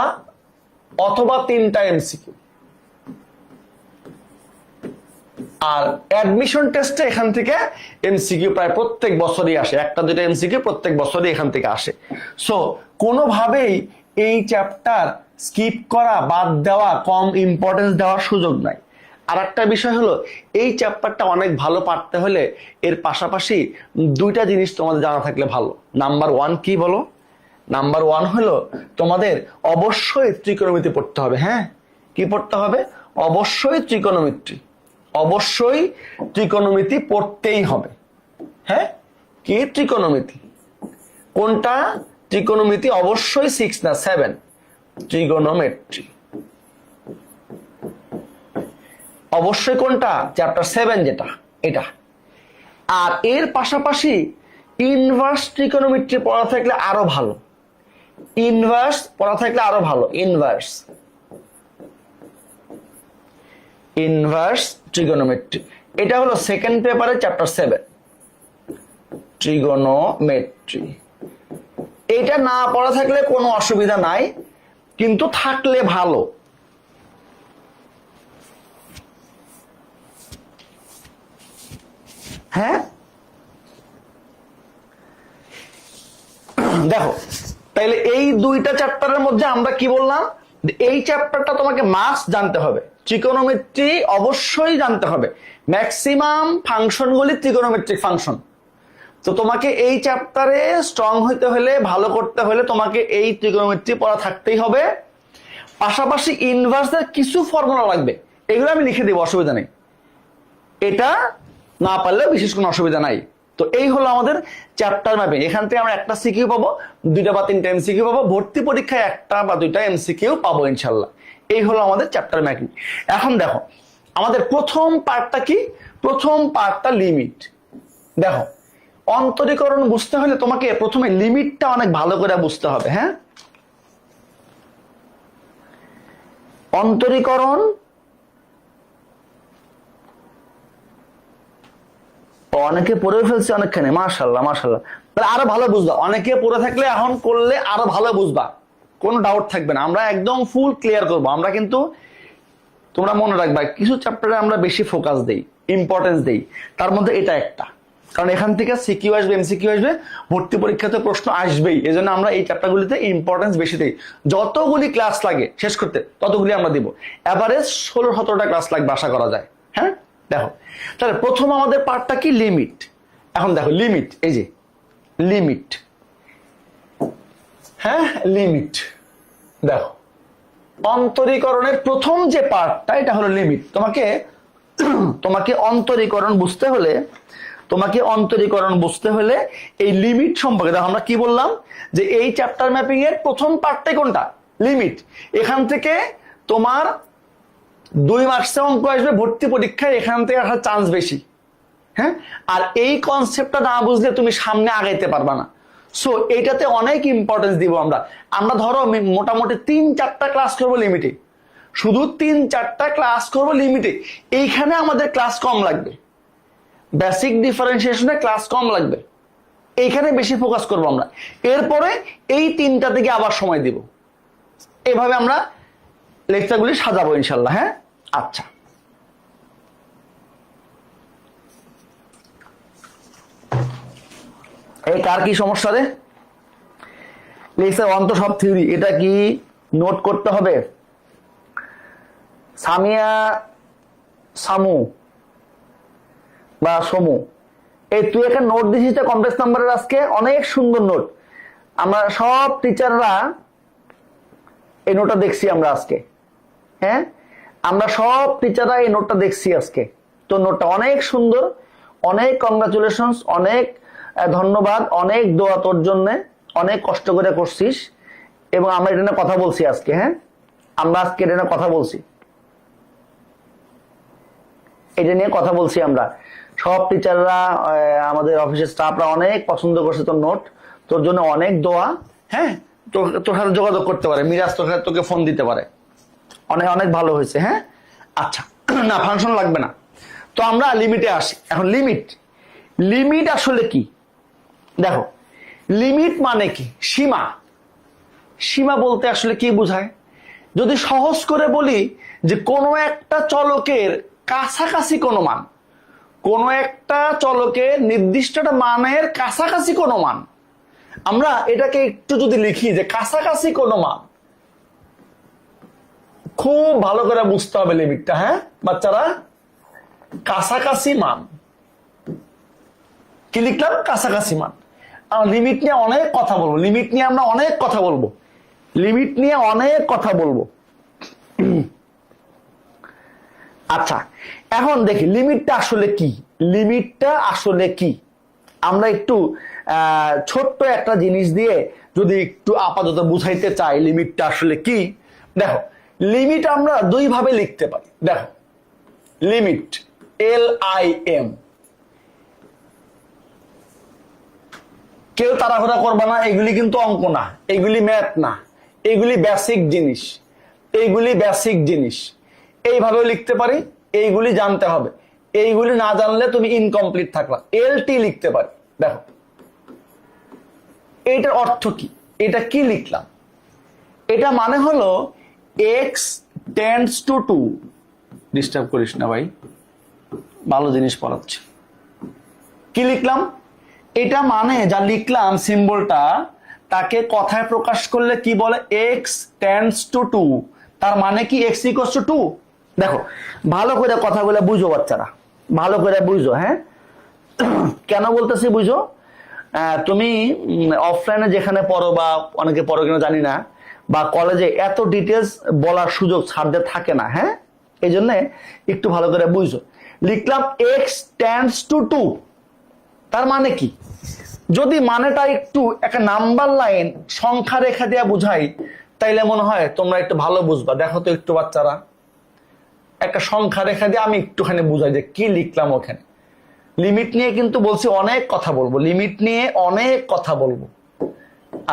অথবা 3টা এমসিকিউ। আর অ্যাডমিশন টেস্টে এখান থেকে এমসিকিউ প্রায় প্রত্যেক বছরই আসে, 1-2টা এমসিকিউ প্রত্যেক বছরই এখান থেকে আসে। সো কোনোভাবেই এই চ্যাপ্টার স্কিপ করা, বাদ দেওয়া, কম ইম্পর্টেন্স দেওয়ার সুযোগ নাই। আর একটা বিষয় হলো, এই চ্যাপ্টারটা অনেক ভালো পারতে হলে এর পাশাপাশি 2টা জিনিস তোমাদের জানা থাকলে ভালো। নাম্বার 1 কি বলো? নাম্বার 1 হলো তোমাদের অবশ্যই ত্রিকোণমিতি পড়তে হবে। হ্যাঁ, কি পড়তে হবে? অবশ্যই ত্রিকোণমিতি পড়তেই হবে। হ্যাঁ, কি ত্রিকোণমিতি? কোনটা? ত্রিকোণমিতি অবশ্যই 6 না 7, ট্রিগোনোমেট্রি। অবশ্যই কোনটা? চ্যাপ্টার 7 যেটা, এটা। আর এর পাশাপাশি ইনভার্স ট্রিগোনোমেট্রি পড়া থাকলে আরো ভালো। ইনভার্স ট্রিগোনোমেট্রি, এটা হলো সেকেন্ড পেপারে চ্যাপ্টার 7, ট্রিগোনোমেট্রি। এটা না পড়া থাকলে কোনো অসুবিধা নাই, কিন্তু থাকলে ভালো। হ্যাঁ, দেখো, তাইলে এই 2টা চ্যাপ্টারের মধ্যে আমরা কি বললাম? এই চ্যাপ্টারটা তোমাকে মাস্ট জানতে হবে, ট্রিগোনোমেট্রি অবশ্যই জানতে হবে। ম্যাক্সিমাম ফাংশনগুলি ট্রিগোনোমেট্রিক ফাংশন। তো তোমাকে এই চ্যাপ্টারে স্ট্রং হইতে হলে, ভালো করতে হলে তোমাকে এই ট্রিগোনোমেট্রি পড়া থাকতেই হবে। পাশাপাশি ইনভার্সের কিছু ফর্মুলা লাগবে, এগুলো আমি লিখে দেবো, অসুবিধা নেই। এটা না পারলেও বিশেষ কোনো অসুবিধা নাই। তো এই হলো আমাদের চ্যাপ্টার ম্যাপিং। এখান থেকে আমরা একটা সিকিউ পাবো, 2টা বা 3টা এমসিকিউ পাবো, ভর্তি পরীক্ষায় 1টা বা 2টা এমসিকিউ পাবো ইনশাল্লাহ। এই হলো আমাদের চ্যাপ্টার ম্যাপিং। এখন দেখো আমাদের প্রথম পার্টটা কি, প্রথম পার্টটা লিমিট। দেখো অন্তরীকরণ বুঝতে হলে তোমাকে প্রথমে লিমিটটা অনেক ভালো করে বুঝতে হবে। হ্যাঁ, অন্তরীকরণ অনেকে পড়ে ফেলছে অনেকখানে, মাশাআল্লাহ মাশাআল্লাহ। তাহলে আরো ভালো বুঝবা, অনেকে পড়ে থাকলে এখন করলে আরো ভালো বুঝবা, কোনো ডাউট থাকবে না। আমরা একদম ফুল ক্লিয়ার করব। আমরা কিন্তু তোমরা মনে রাখবা কিছু চ্যাপ্টারে আমরা বেশি ফোকাস দেই, ইম্পর্টেন্স দেই, তার মধ্যে এটা একটা। কারণ এখান থেকে সিকিউ আসবে, এমসিকিউ আসবে, ভর্তি পরীক্ষাতে প্রশ্ন আসবেই। এজন্য আমরা এই চ্যাপ্টারগুলিতে ইম্পর্টেন্স বেশি দেই। যতগুলি ক্লাস লাগে শেষ করতে ততগুলি আমরা দিব। এভারেজ 16-17টা ক্লাস লাগবে আশা করা যায়। হ্যাঁ, দেখো তাহলে প্রথম আমাদের পার্টটা কি, লিমিট। এখন দেখো লিমিট, এই যে লিমিট, হ্যাঁ লিমিট। দেখো অন্তরীকরণের প্রথম যে পার্টটা এটা হলো লিমিট। তোমাকে অন্তরীকরণ বুঝতে হলে, এই লিমিট সম্পর্কে দেখো আমরা কি বললাম, যে এই চ্যাপ্টার ম্যাপিং এর প্রথম পার্টটাই কোনটা, লিমিট। এখান থেকে তোমার 2 মার্কসে অঙ্ক আসবে ভর্তি পরীক্ষায়, এখান থেকে আসার চান্স বেশি। হ্যাঁ, আর এই কনসেপ্টটা না বুঝলে তুমি সামনে আগাইতে পারবা না। সো এইটাতে অনেক ইম্পর্টেন্স দিব আমরা ধরো মোটামুটি 3-4টা ক্লাস করবো লিমিটে, শুধু 3-4টা ক্লাস করবো লিমিটে। এইখানে আমাদের ক্লাস কম লাগবে, বেসিক ডিফারেন্সিয়েশনে ক্লাস কম লাগবে, এইখানে বেশি ফোকাস করবো আমরা। এরপরে এই 3টা থেকে আবার সময় দিব। এভাবে আমরা লেকচারগুলি সাজাবো ইনশাল্লাহ। হ্যাঁ, আচ্ছা এই কার কি সমস্যা রে, লেকচার অন্ত সব থিওরি, এটা কি নোট করতে হবে? সামিয়া, সামু বা সমু, এই তুই একটা নোট দিছিস কমপ্লেক্স নাম্বারের, আজকে অনেক সুন্দর নোট। আমরা সব টিচাররা এই নোটটা দেখছি আমরা আজকে। হ্যাঁ, আমরা সব টিচাররা এই নোটটা দেখছি আজকে। তো নোটটা অনেক সুন্দর, অনেক কংগ্রাচুলেশনস, অনেক ধন্যবাদ, অনেক দোয়া তোর জন্য, অনেক কষ্ট করে করছিস। এবং আমরা এটা নিয়ে কথা বলছি আজকে। হ্যাঁ, আমরা আজকে এটা নিয়ে কথা বলছি, এটা নিয়ে কথা বলছি আমরা সব টিচাররা, আমাদের অফিসের স্টাফরা অনেক পছন্দ করছে তোর নোট, তোর জন্য অনেক দোয়া। হ্যাঁ, তোর সাথে যোগাযোগ করতে পারে, মিরাজ তোকে ফোন দিতে পারে, অনেক অনেক ভালো হয়েছে। হ্যাঁ, আচ্ছা না ফাংশন লাগবে না। তো আমরা লিমিটে আসি। এখন লিমিট আসলে কি, দেখো লিমিট মানে কি, সীমা বলতে আসলে কি বোঝায়? যদি সহজ করে বলি যে কোনো একটা চলকের কাছাকাছি কোনো মান, কোনো একটা চলকের নির্দিষ্ট একটা মানের কাছাকাছি কোনো মান, আমরা এটাকে একটু যদি লিখি যে কাছাকাছি কোনো মান, খুব ভালো করে বুঝতে হবে লিমিটটা। হ্যাঁ বাচ্চারা, কাছাকাছি মান কি লিখলাম, কাছাকাছি মান। লিমিট নিয়ে অনেক কথা বলবো, আচ্ছা এখন দেখি লিমিটটা আসলে কি। আমরা একটু ছোট্ট একটা জিনিস দিয়ে যদি একটু আপাতত বুঝাইতে চাই লিমিটটা আসলে কি। দেখো লিমিট আমরা 2 ভাবে লিখতে পারি। দেখো লিমিট, LIM, কেউ তাড়াহুড়া করবা না, এগুলি কিন্তু অঙ্ক না, এগুলি ম্যাথ না, এগুলি বেসিক জিনিস। এইভাবেও লিখতে পারি, এইগুলি জানতে হবে, এইগুলি না জানলে তুমি ইনকমপ্লিট থাকলা। LT লিখতে পারি। দেখো এটার অর্থ কি, এটা কি লিখলাম, এটা মানে হলো x টেন্ডস টু 2। ডিস্টার্ব করিস না ভাই, ভালো জিনিস পড়াচ্ছে। কি লিখলাম, এটা মানে যা লিখলাম সিম্বলটা, তাকে কথায় প্রকাশ করলে কি বলে, x টেন্ডস টু 2। তার মানে কি x ইকুয়ালস টু 2। দেখো ভালো করে কথাগুলো বুঝো বাচ্চারা, ভালো করে বুঝো। হ্যাঁ, কেন বলতেছি বুঝো। তুমি অফলাইনে যেখানে পড়ো বা অনেকে পড়ো কিনা জানি না, বা কলেজে এত ডিটেলস বলার সুযোগ ছাড়তে থাকে না। হ্যাঁ, এই জন্য একটু ভালো করে বুঝো। লিখলাম এক্স টেন্ডস টু 2। তার মানে কি, যদি মানেটা একটু একটা নাম্বার লাইন সংখ্যা রেখা দিয়ে বুঝাই তাইলে মনে হয় তোমরা একটু ভালো বুঝবা। দেখো তো একটু বাচ্চারা, একটা সংখ্যা রেখা দিয়ে আমি একটুখানি বুঝাই যে কি লিখলাম ওখানে। লিমিট নিয়ে কিন্তু বলছি অনেক কথা বলবো, লিমিট নিয়ে অনেক কথা বলবো।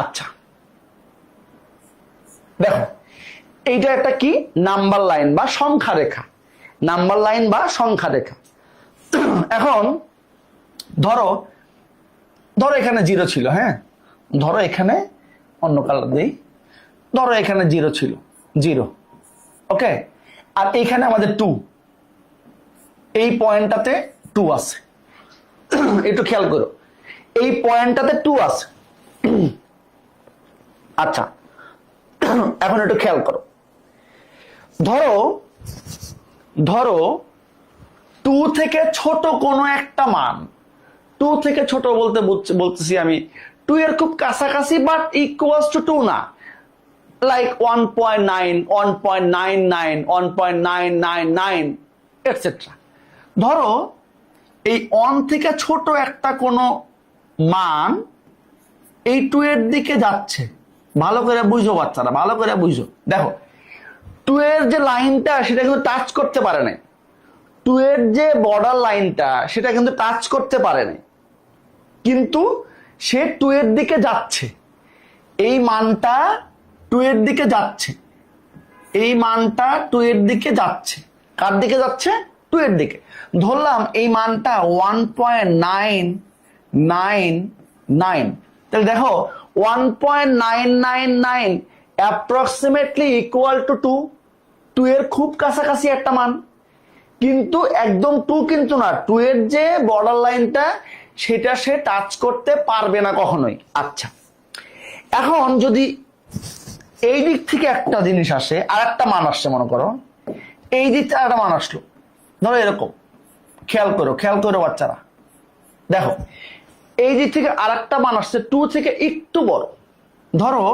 আচ্ছা দেখো, এইটা একটা কি নাম্বার লাইন বা সংখ্যা রেখা, নাম্বার লাইন বা সংখ্যা রেখা। এখন ধরো ধরো এখানে 0 ছিল, হ্যাঁ ধরো এখানে অন্য কালার দেই, ধরো এখানে 0 ছিল, 0, ওকে। আর এখানে আমাদের 2, এই পয়েন্টটাতে 2 আছে, একটু খেয়াল করো, এই পয়েন্টটাতে 2 আছে। আচ্ছা এখন একটু খেয়াল করো, ধরো ধরো 2 থেকে ছোট কোনো একটা মান, 2 থেকে ছোট বলতে বলতেছি আমি 2 এর খুব কাছাকাছি বাট ইকুয়ালস টু 2 না, লাইক 1.9, 1.99, 1.999 এটসেট্রা। ধরো এই 1 থেকে ছোট একটা কোনো মান এই 2 এর দিকে যাচ্ছে। ভালো করে বুঝো বাচ্চারা, ভালো করে বুঝো। দেখো 2 এর যে লাইনটা সেটা কিন্তু টাচ করতে পারে না, 2 এর যে বর্ডার লাইনটা সেটা কিন্তু টাচ করতে পারে না, কিন্তু সে 2 এর দিকে যাচ্ছে। এই মানটা 2 এর দিকে যাচ্ছে, এই মানটা 2 এর দিকে যাচ্ছে। কার দিকে যাচ্ছে? 2 এর দিকে। ধরলাম এই মানটা 1.999, তাহলে দেখো 1.999 অ্যাপ্রক্সিমেটলি ইকুয়াল টু 2, 2 এর খুব কাছাকাছি একটা মান, কিন্তু একদম 2 কিন্তু না, 2 এর যে বর্ডার লাইনটা সেটা সে টাচ করতে পারবে না কখনোই। আচ্ছা এখন যদি এই দিক থেকে একটা জিনিস আসে, আর একটা মান আসছে, মনে করো এই দিক থেকে একটা মান আসলো, ধরো এরকম, খেয়াল করো বাচ্চারা, দেখো এই দিক থেকে আর একটা মান আসছে 2 থেকে একটু বড়, ধরো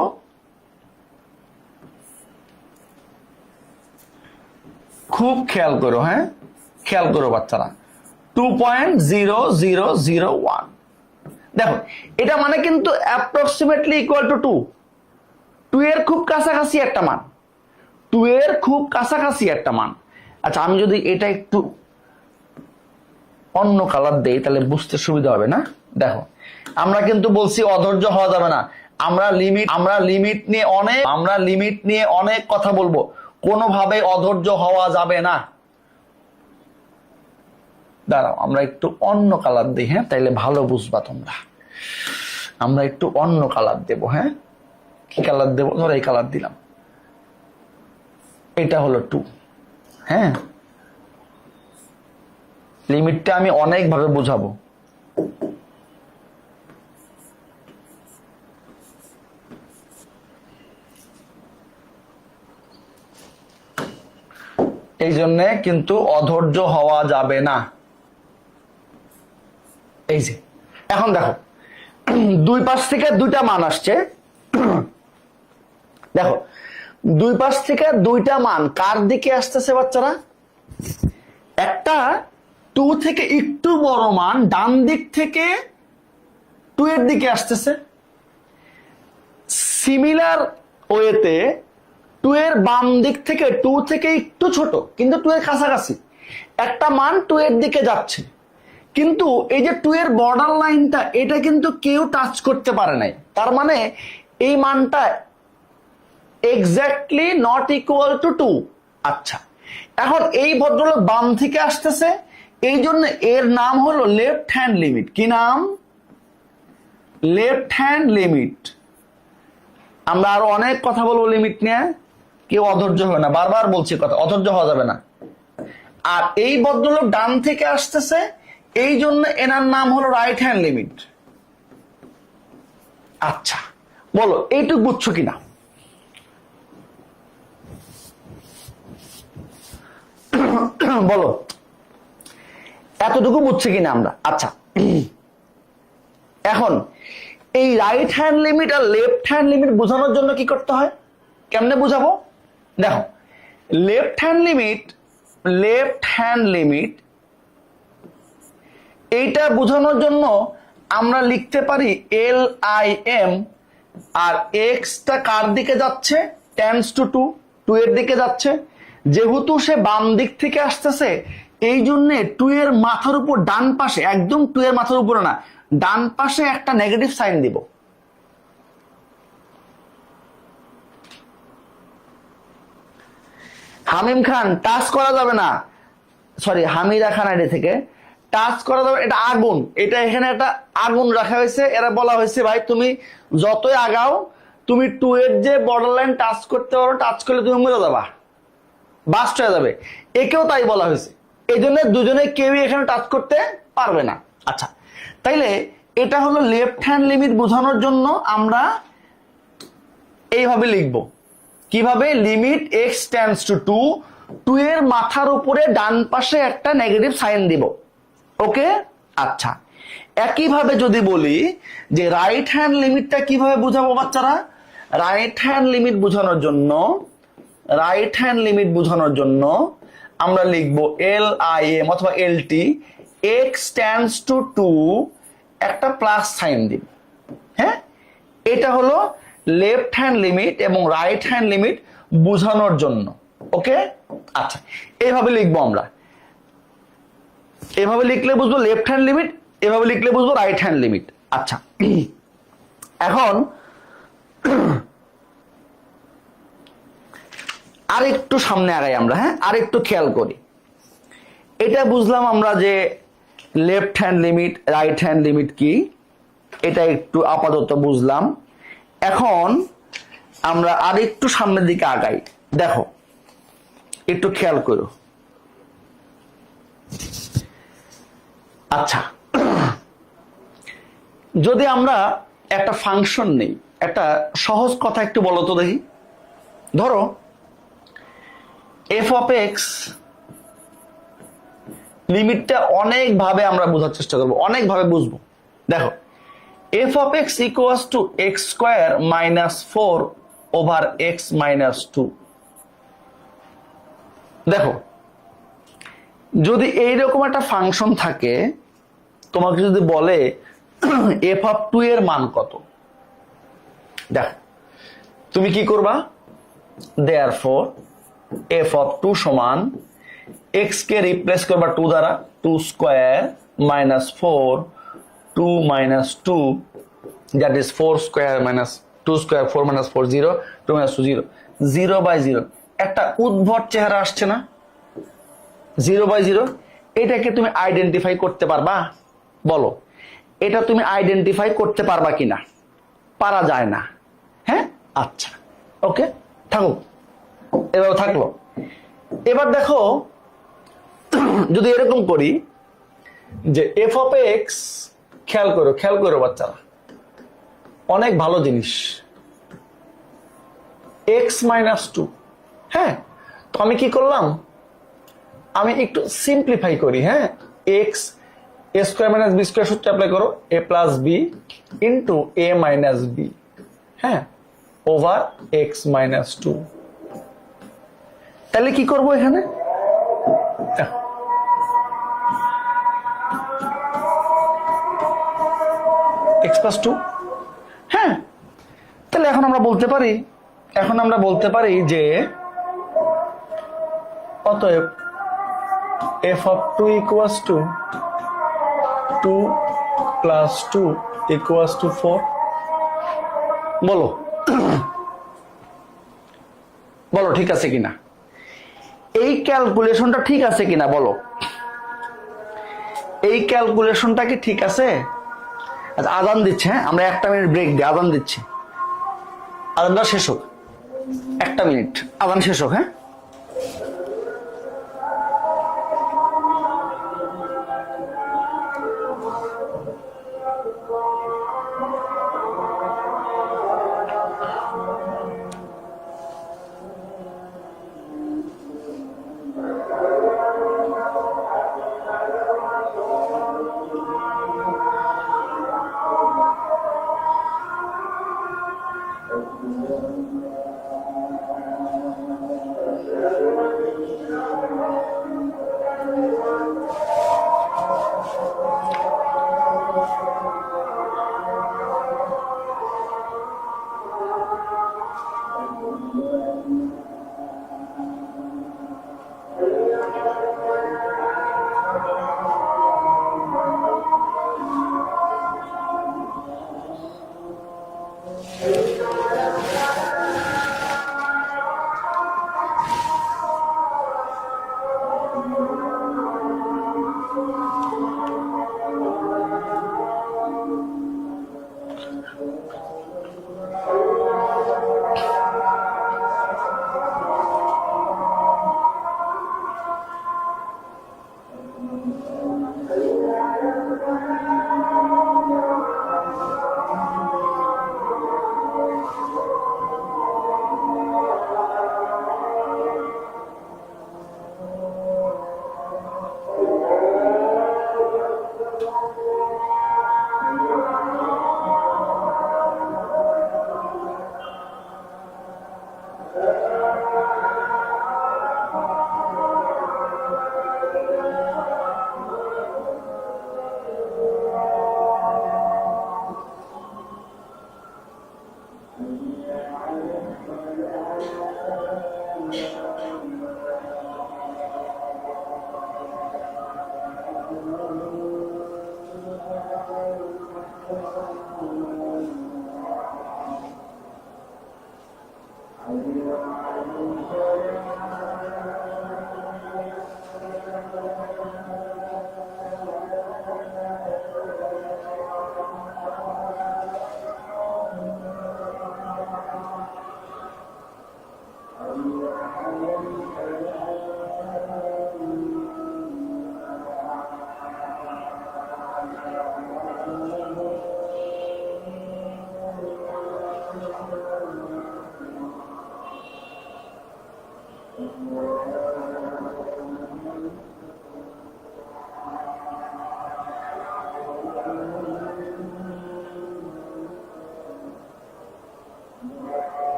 খুব খেয়াল করো, হ্যাঁ খেয়াল করো বাচ্চারা, 2.0001। দেখো এটা মানে কিন্তু অ্যাপ্রক্সিমেটলি ইকুয়াল টু 2, 2 এর খুব কাছাকাছি একটা মান, 2 এর খুব কাছাকাছি একটা মান। আচ্ছা আমি যদি এটা একটু অন্য কালার দেই তাহলে বুঝতে সুবিধা হবে না। দেখো আমরা কিন্তু বলছি অধৈর্য হওয়া যাবে না, আমরা লিমিট নিয়ে অনেক কথা বলবো, কোনোভাবে অধৈর্য হওয়া যাবে না। দাঁড়াও আমরা একটু অন্য কালার দিই, হ্যাঁ তাইলে ভালো বুঝবা তোমরা। আমরা একটু অন্য কালার দেব, হ্যাঁ কি কালার দেবো, ধরো এই কালার দিলাম, এটা হলো 2, হ্যাঁ লিমিটটা আমি অনেক ভাবে বুঝাবো। এই জন্য কিন্তু অধৈর্য হওয়া যাবে না। এই যে এখন দেখো 2 পাশ থেকে 2টা মান আসছে, দেখো 2 পাশ থেকে 2টা মান কার দিকে আসতেছে বাচ্চারা? একটা 2 থেকে একটু বড় মান ডান দিক থেকে 2 এর দিকে আসতেছে, সিমিলার ওয়েতে 2 এর বাম দিক থেকে 2 থেকে একটু ছোট কিন্তু 2 এর কাছাকাছি একটা মান 2 এর দিকে যাচ্ছে, কিন্তু এই যে 2 এর বর্ডার লাইনটা এটা কিন্তু কেউ টাচ করতে পারে নাই, তার মানে এই মানটা এক্স্যাক্টলি নট ইকুয়াল টু 2। আচ্ছা এখন এই ভদ্রলোক বাম থেকে আসতেছে, এই জন্য এর নাম হলো লেফট হ্যান্ড লিমিট। কি নাম? Left hand limit. আমরা আরো অনেক কথা বলবো লিমিট নিয়ে, কেউ অধৈর্য হবে না, বারবার বলছি কথা, অধৈর্য হওয়া যাবে না। আর এই ভদ্রলোক ডান থেকে আসতেছে, এই জন্য এনার নাম হলো রাইট হ্যান্ড লিমিট। আচ্ছা বলো এইটুকু বুঝছো কিনা? বলো এতটুকু বুঝছি কিনা আমরা? আচ্ছা এখন এই রাইট হ্যান্ড লিমিট আর লেফট হ্যান্ড লিমিট বোঝানোর জন্য কি করতে হয়, কেমনে বুঝাবো? দেখো লেফট হ্যান্ড লিমিট এইটা বোঝানোর জন্য আমরা লিখতে পারি LIM, আর এক্সটা কার দিকে যাচ্ছে, টেন্ডস টু 2 এর দিকে যাচ্ছে। যেহেতু সে বাম দিক থেকে আসতেছে, এই জন্য 2 এর মাথার উপর ডান পাশে, একদম 2 এর মাথার উপরে না, ডান পাশে একটা নেগেটিভ সাইন দিব। হামিম খান টাচ করা যাবে না, সরি হামিদা খান আইডি থেকে টাচ করা যাবে, এটা আগুন, এটা এখানে একটা আগুন রাখা হয়েছে। এরা বলা হয়েছে ভাই তুমি যতই আগাও, তুমি 2 এর যে বর্ডার লাইন টাচ করতে পারো, টাচ করলে তুমি মরে যাবা, বাস্ট হয়ে যাবে। একেও তাই বলা হয়েছে, এই জন্য দুজনে কেউই এখানে টাচ করতে পারবে না। আচ্ছা, তাইলে এটা হলো লেফট হ্যান্ড লিমিট বোঝানোর জন্য আমরা এইভাবে লিখবো। কিভাবে? লিমিট এক্স টেন্ডস টু 2 এর মাথার উপরে ডান পাশে একটা নেগেটিভ সাইন দিব। ওকে, আচ্ছা। একইভাবে যদি বলি যে রাইট হ্যান্ড লিমিটটা কিভাবে বুঝাবো বাচ্চারা, রাইট হ্যান্ড লিমিট বোঝানোর জন্য আমরা লিখবো LIM অথবা LT, এক্স টেন্ডস টু 2 একটা প্লাস সাইন দিব। হ্যাঁ, এটা হলো লেফট হ্যান্ড লিমিট এবং রাইট হ্যান্ড লিমিট বোঝানোর জন্য। ওকে, আচ্ছা, এইভাবে লিখবো আমরা। এভাবে লিখলে বুঝবো লেফট হ্যান্ড লিমিট, এভাবে লিখলে বুঝবো রাইট হ্যান্ড লিমিট। আচ্ছা, এখন আরেকটু সামনে আগাই আমরা। হ্যাঁ, আরেকটু খেয়াল করি। এটা বুঝলাম আমরা যে left hand limit, right hand limit কি, এটা একটু আপাতত বুঝলাম। এখন আমরা আরেকটু সামনের দিকে আগাই। দেখো, একটু খেয়াল করো। আচ্ছা, যদি আমরা একটা ফাংশন নেই, একটা সহজ কথা একটু বলো তো দেখি। ধরো f of x, লিমিটটা অনেক ভাবে আমরা বোঝার চেষ্টা করবো, অনেক ভাবে বুঝবো। দেখো, f of x equals to x square minus 4 over x minus 2। দেখো, যদি এইরকম একটা ফাংশন থাকে, তোমাকে যদি বলে f of 2 এর মান কত, দেখো তুমি কি করবা? therefore f of 2 সমান x কে রিপ্লেস করবা 2 দ্বারা, 2 square minus 4, 2 minus 2, that is 4 square minus 2 square, 4 minus 4 0, 2 minus 2 0, 0 by 0। একটা উদ্ভট চেহারা আসছে না, 0 by 0। এটাকে তুমি আইডেন্টিফাই করতে পারবা? বলো, এটা তুমি আইডেন্টিফাই করতে পারবা কিনা? পারা যায় না। হ্যাঁ, আচ্ছা, ওকে, থাকুক, এবার থাকলো। এবার দেখো, যদি এরকম করি যে f of x, খেয়াল করো বাচ্চারা, অনেক ভালো জিনিস, x minus 2। হ্যাঁ, তো আমি কি করলাম? আমি একটু সিম্পলিফাই করি। হ্যাঁ, x a square minus b square সূত্র অ্যাপ্লাই করো, a plus b into a minus b, হ্যাঁ, ওভার x মাইনাস 2। তাহলে কি করবো এখানে? x plus 2। হ্যাঁ, তাহলে এখন আমরা বলতে পারি যে অতএব f of 2 equals to 2 plus 2 equals to 4। বলো বলো ঠিক আছে কিনা? এই ক্যালকুলেশনটা ঠিক আছে কিনা বলো? এই ক্যালকুলেশনটা কি ঠিক আছে? আচ্ছা, আজান দিচ্ছে। হ্যাঁ, আমরা 1 মিনিট ব্রেক দিই, আজান দিচ্ছি। আজানটা শেষ হোক, 1 মিনিট আজান শেষ হোক। হ্যাঁ,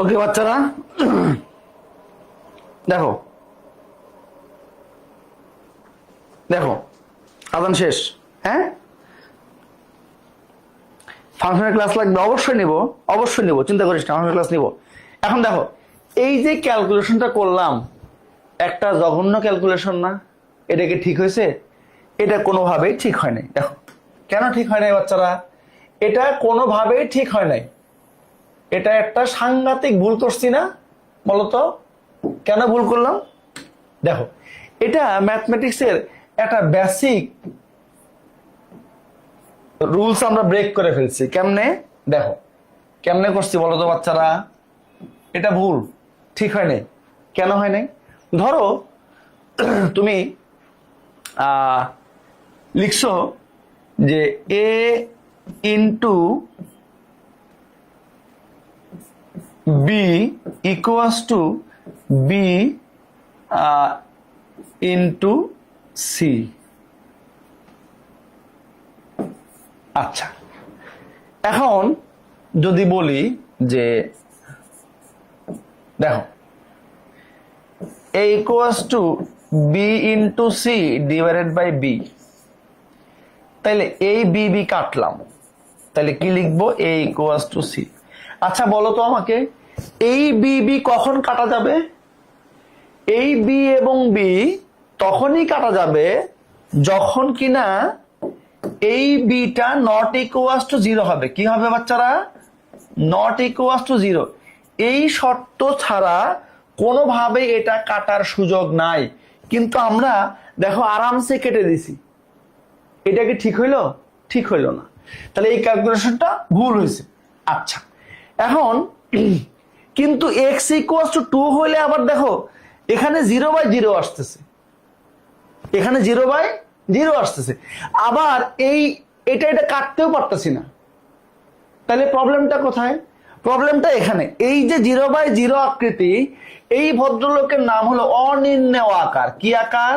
ওকে বাচ্চারা, দেখো দেখো আদান শেষ। হ্যাঁ, ফাংশনের ক্লাস লাগবে, অবশ্যই নিব, অবশ্যই নিব, চিন্তা করিস না, ফাংশনের ক্লাস নিব। এখন দেখো, এই যে ক্যালকুলেশনটা করলাম, একটা জঘন্য ক্যালকুলেশন না? এটা কি ঠিক হয়েছে? এটা কোনোভাবেই ঠিক হয় নাই। দেখো কেন ঠিক হয় নাই বাচ্চারা, এটা কোনোভাবেই ঠিক হয় নাই। এটা একটা সাংঘাতিক ভুল করছি না? বলতো কেন ভুল করলাম? দেখো, এটা ম্যাথমেটিক্সের একটা বেসিক রুলস আমরা ব্রেক করে ফেলছি। কেমনে? দেখো কেমনে করছি বলতো বাচ্চারা? এটা ভুল, ঠিক হয় নাই। কেন হয় নাই? ধরো তুমি লিখছো যে a into b equals to b into c। আচ্ছা, এখন যদি বলি যে দেখো a equals to b into c divided by b, তাইলে এই বি বি কাটলাম, তাহলে কি লিখবো? a equals two c। আচ্ছা বলো তো আমাকে, এই বি বি কখন কাটা যাবে? এই বি এবং বি তখনই কাটা যাবে যখন কিনা এই বিটা নট ইকুয়ালস টু 0 হবে। কি হবে বাচ্চারা? Not equals to 0। এই শর্ত ছাড়া কোনোভাবে এটা কাটার সুযোগ নাই। কিন্তু আমরা দেখো আরামসে কেটে দিছি। এটা কি ঠিক হইলো? ঠিক হইলো না। তাহলে এই ক্যালকুলেশনটা ভুল হয়েছে। আচ্ছা, এখন কিন্তু x ইকুয়ালস টু 2 হইলে আবার দেখো এখানে 0/0 আসতেছে, এখানে 0/0 আসতেছে। আবার এটা কাটতেও পারতেছি না। তাহলে প্রবলেমটা কোথায়? প্রবলেমটা এখানে। এই যে 0/0 আকৃতি, এই ভদ্রলোকের নাম হলো অনির্ণেয় আকার। কি আকার?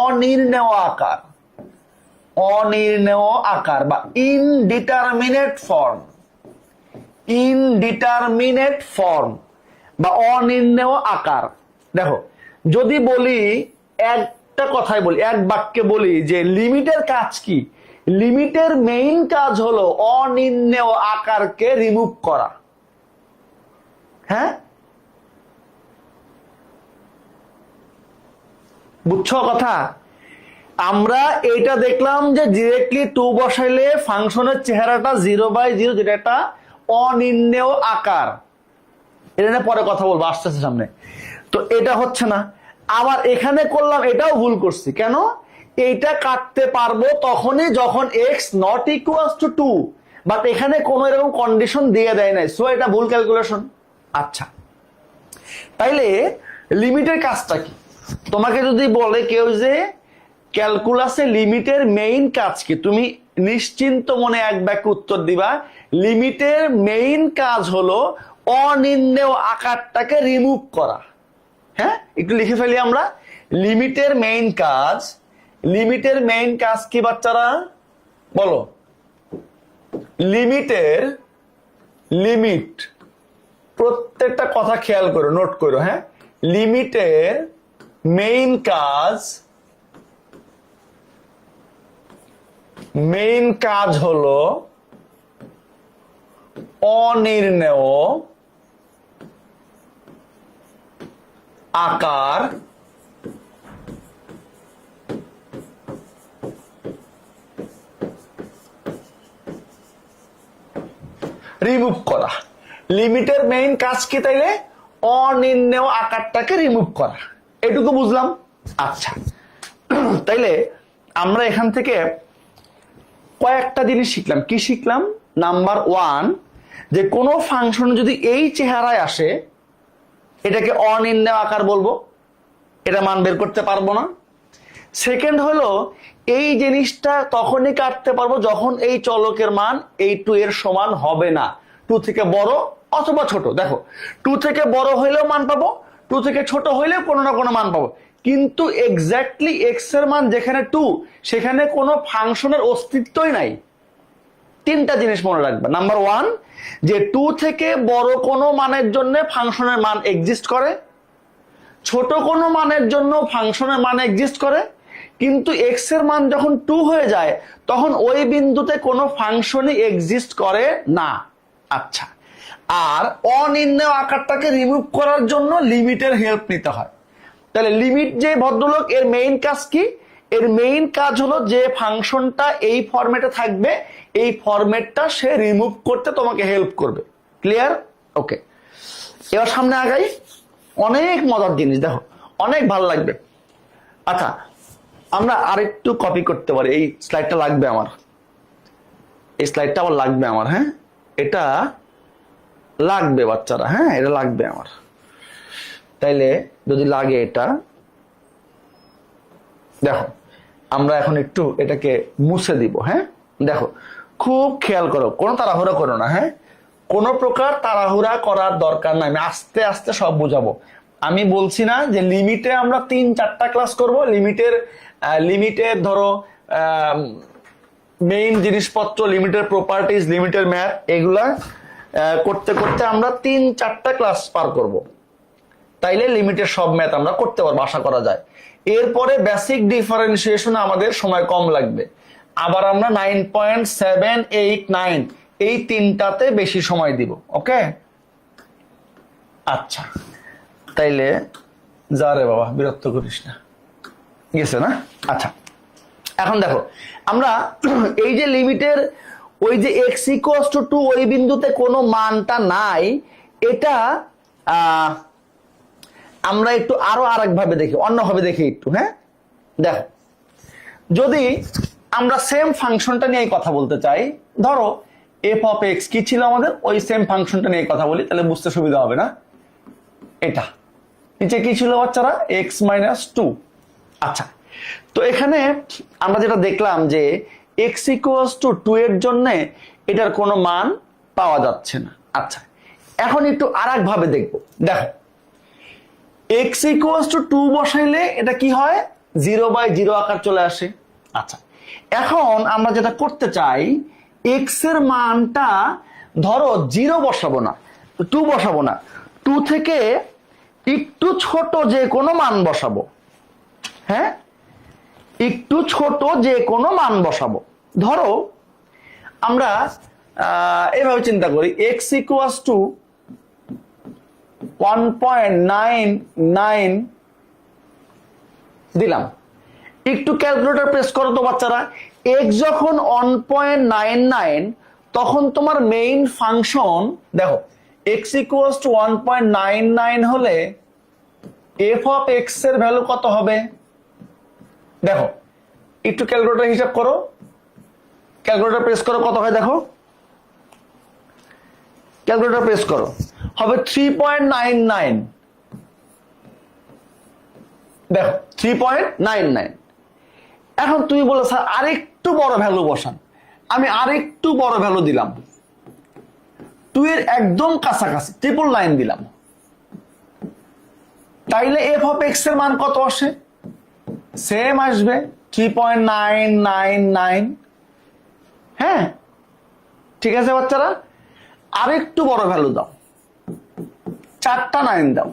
অনির্ণেয় আকার। অনির্ণেয় আকার বা ইনডিটারমিনেট ফর্ম। ইনডিটারমিনেট ফর্ম বা অনির্ণেয় আকার। দেখো যদি বলি, একটা কথাই বলি, এক বাক্যে বলি যে লিমিটের কাজ কি? লিমিটের মেইন কাজ হলো অনির্ণেয় আকারকে রিমুভ করা। হ্যাঁ, বুঝছো কথা? আমরা এটা দেখলাম যে ডিরেক্টলি 2 বসাইলে ফাংশনের চেহারাটা 0/0, যেটা একটা অনির্ণেয় আকার। এটা নিয়ে পরে কথা বলবো, আস্তে আস্তে সামনে। তো এটা হচ্ছে না। আবার এখানে করলাম, এটাও ভুল করছি। কেন? এইটা কাটতে পারবো তখনই যখন x not equals two 2, but এখানে কোনো এরকম কন্ডিশন দিয়ে দেয় নাই, সো এটা ভুল ক্যালকুলেশন। আচ্ছা, তাইলে লিমিটের কাজটা কি? তোমাকে যদি বলে কেউ যে ক্যালকুলাসে লিমিটের মেইন কাজ কি, তুমি নিশ্চিন্ত মনে এক বাক্যে উত্তর দিবা, লিমিটের মেইন কাজ হলো অনির্ণেয় আকারটাকে রিমুভ করা। হ্যাঁ, একটু লিখে ফেলি আমরা। লিমিটের মেইন কাজ কি বাচ্চারা বলো? লিমিট, প্রত্যেকটা কথা খেয়াল করো, নোট করো। হ্যাঁ, লিমিটের মেইন কাজ হলো অনির্ণেয় আকার রিমুভ করা। লিমিটের মেইন কাজ কি তাইলে? অনির্ণেয় আকারটাকে রিমুভ করা। এটুকু বুঝলাম? আচ্ছা, তাইলে আমরা এখান থেকে কয়েকটা জিনিস শিখলাম। কি শিখলাম? নাম্বার 1, যে কোনো ফাংশন যদি এই চেহারায় আসে এটাকে অনির্ণেয় আকার বলবো, এটা মান বের করতে পারবো না। সেকেন্ড হলো, এই জিনিসটা তখনই কাটতে পারবো যখন এই চলকের মান এই 2 এর সমান হবে না। 2 থেকে বড় অথবা ছোট। দেখো, 2 থেকে বড় হইলেও মান পাবো, 2 থেকে ছোট হইলেও কোনো না কোনো মান পাবো, কিন্তু এক্স্যাক্টলি এক্স এর মান যেখানে 2 সেখানে কোনো ফাংশনের অস্তিত্বই নাই। 3টা জিনিস মনে রাখবে। নাম্বার 1, যে 2 থেকে বড় কোনো মানের জন্য ফাংশনের মান এক্সিস্ট করে, ছোট কোনো মানের জন্য ফাংশনের মান এক্সিস্ট করে, কিন্তু এক্স এর মান যখন 2 হয়ে যায় তখন ওই বিন্দুতে কোনো ফাংশনই এক্সিস্ট করে না। আচ্ছা, আর অনির্ণেয় আকারটাকে রিমুভ করার জন্য লিমিটের হেল্প নিতে হয়। তাহলে লিমিট যে ভদ্রলোক, এর মেইন কাজ কি? এর মেইন কাজ হলো যে ফাংশনটা এই ফরম্যাটে থাকবে, এই ফরম্যাটটা সে রিমুভ করতে তোমাকে হেল্প করবে। ক্লিয়ার? ওকে, এবার সামনে আগাই। অনেক মজার জিনিস, দেখো অনেক ভালো লাগবে। আচ্ছা, আমরা আরেকটু কপি করতে পারি। এই স্লাইডটা লাগবে আমার, এই স্লাইডটা আবার লাগবে আমার। হ্যাঁ, এটা লাগবে বাচ্চারা। হ্যাঁ, এটা লাগবে আমার। তাইলে যদি লাগে এটা, দেখো আমরা এখন একটু এটাকে মুছে দিব। হ্যাঁ, দেখো খুব খেয়াল করো, কোনো তাড়াহুড়া করো না। হ্যাঁ, কোনো প্রকার তাড়াহুড়া করার দরকার নাই, আমি আস্তে আস্তে সব বুঝাবো। আমি বলছি না যে লিমিটে আমরা 3-4টা ক্লাস করব। লিমিটের ধরো মেইন জিনিসপত্র, লিমিটের প্রপার্টিজ, লিমিটের ম্যাথ, এগুলা করতে করতে আমরা 3-4টা ক্লাস পার করব। তাইলে লিমিটের সব ম্যাথ আমরা করতে পারবো, আশা করা যায়। এরপরে বেসিক ডিফারেন্সিয়েশনে আমাদের সময় কম লাগবে। আবার আমরা 9.7, 8, 9 এই 3টাতে বেশি সময় দিব। ওকে, আচ্ছা, তাইলে যা রে বাবা, বিরক্ত করিস না, গেছে না? আচ্ছা, এখন দেখো আমরা এই যে লিমিটের ওই যে x = 2 ওই বিন্দুতে কোনো মানটা নাই, এটা আমরা একটু আরো আরেকভাবে দেখি, অন্যভাবে দেখি একটু। হ্যাঁ, দেখো যদি আমরা সেম ফাংশনটা নিয়ে কথা বলতে চাই, ধরো f(x) কি ছিল আমাদের, ওই সেম ফাংশনটা নিয়ে কথা বলি, তাহলে বুঝতে সুবিধা হবে না। এটা নিচে কি ছিল বাচ্চারা? x - 2। আচ্ছা, তো এখানে আমরা যেটা দেখলাম যে x = 2 এর জন্য এটার কোনো মান পাওয়া যাচ্ছে না। আচ্ছা, এখন একটু আরেক ভাবে দেখবো। দেখো x = 2 বসাইলে এটা কি হয়? 0/0 আকার চলে আসে। আচ্ছা, এখন আমরা যেটা করতে চাই, x এর মানটা ধরো 0 বসাবো না, 2 বসাবো না, 2 থেকে একটু ছোট যে কোনো মান বসাবো। হ্যাঁ, একটু ছোট যে কোনো মান বসাবো। ধরো আমরা এভাবে চিন্তা করি, x = 1.99 দিলাম। একটু ক্যালকুলেটর প্রেস করো তো বাচ্চারা। x যখন 1.99 তখন তোমার মেইন ফাংশন, দেখো x = 1.99 হলে f(x) এর ভ্যালু কত হবে? দেখো একটু ক্যালকুলেটর হিসাব করো, ক্যালকুলেটর প্রেস করো, কত হয় দেখো, ক্যালকুলেটর প্রেস করো, হবে 3.99। দেখো 3.99। এখন তুমি বলো স্যার আরেকটু বড় ভ্যালু বসান, আমি আরেকটু বড় ভ্যালু দিলাম, 2 এর একদম কাছাকাছি ট্রিপল লাইন দিলাম, তাইলে এফ অফ এক্স এর মান কত আসে? সেম আসবে 3.999। হ্যাঁ ঠিক আছে বাচ্চারা, আরেকটু বড় ভ্যালু দাও, 4টা 9 দাও।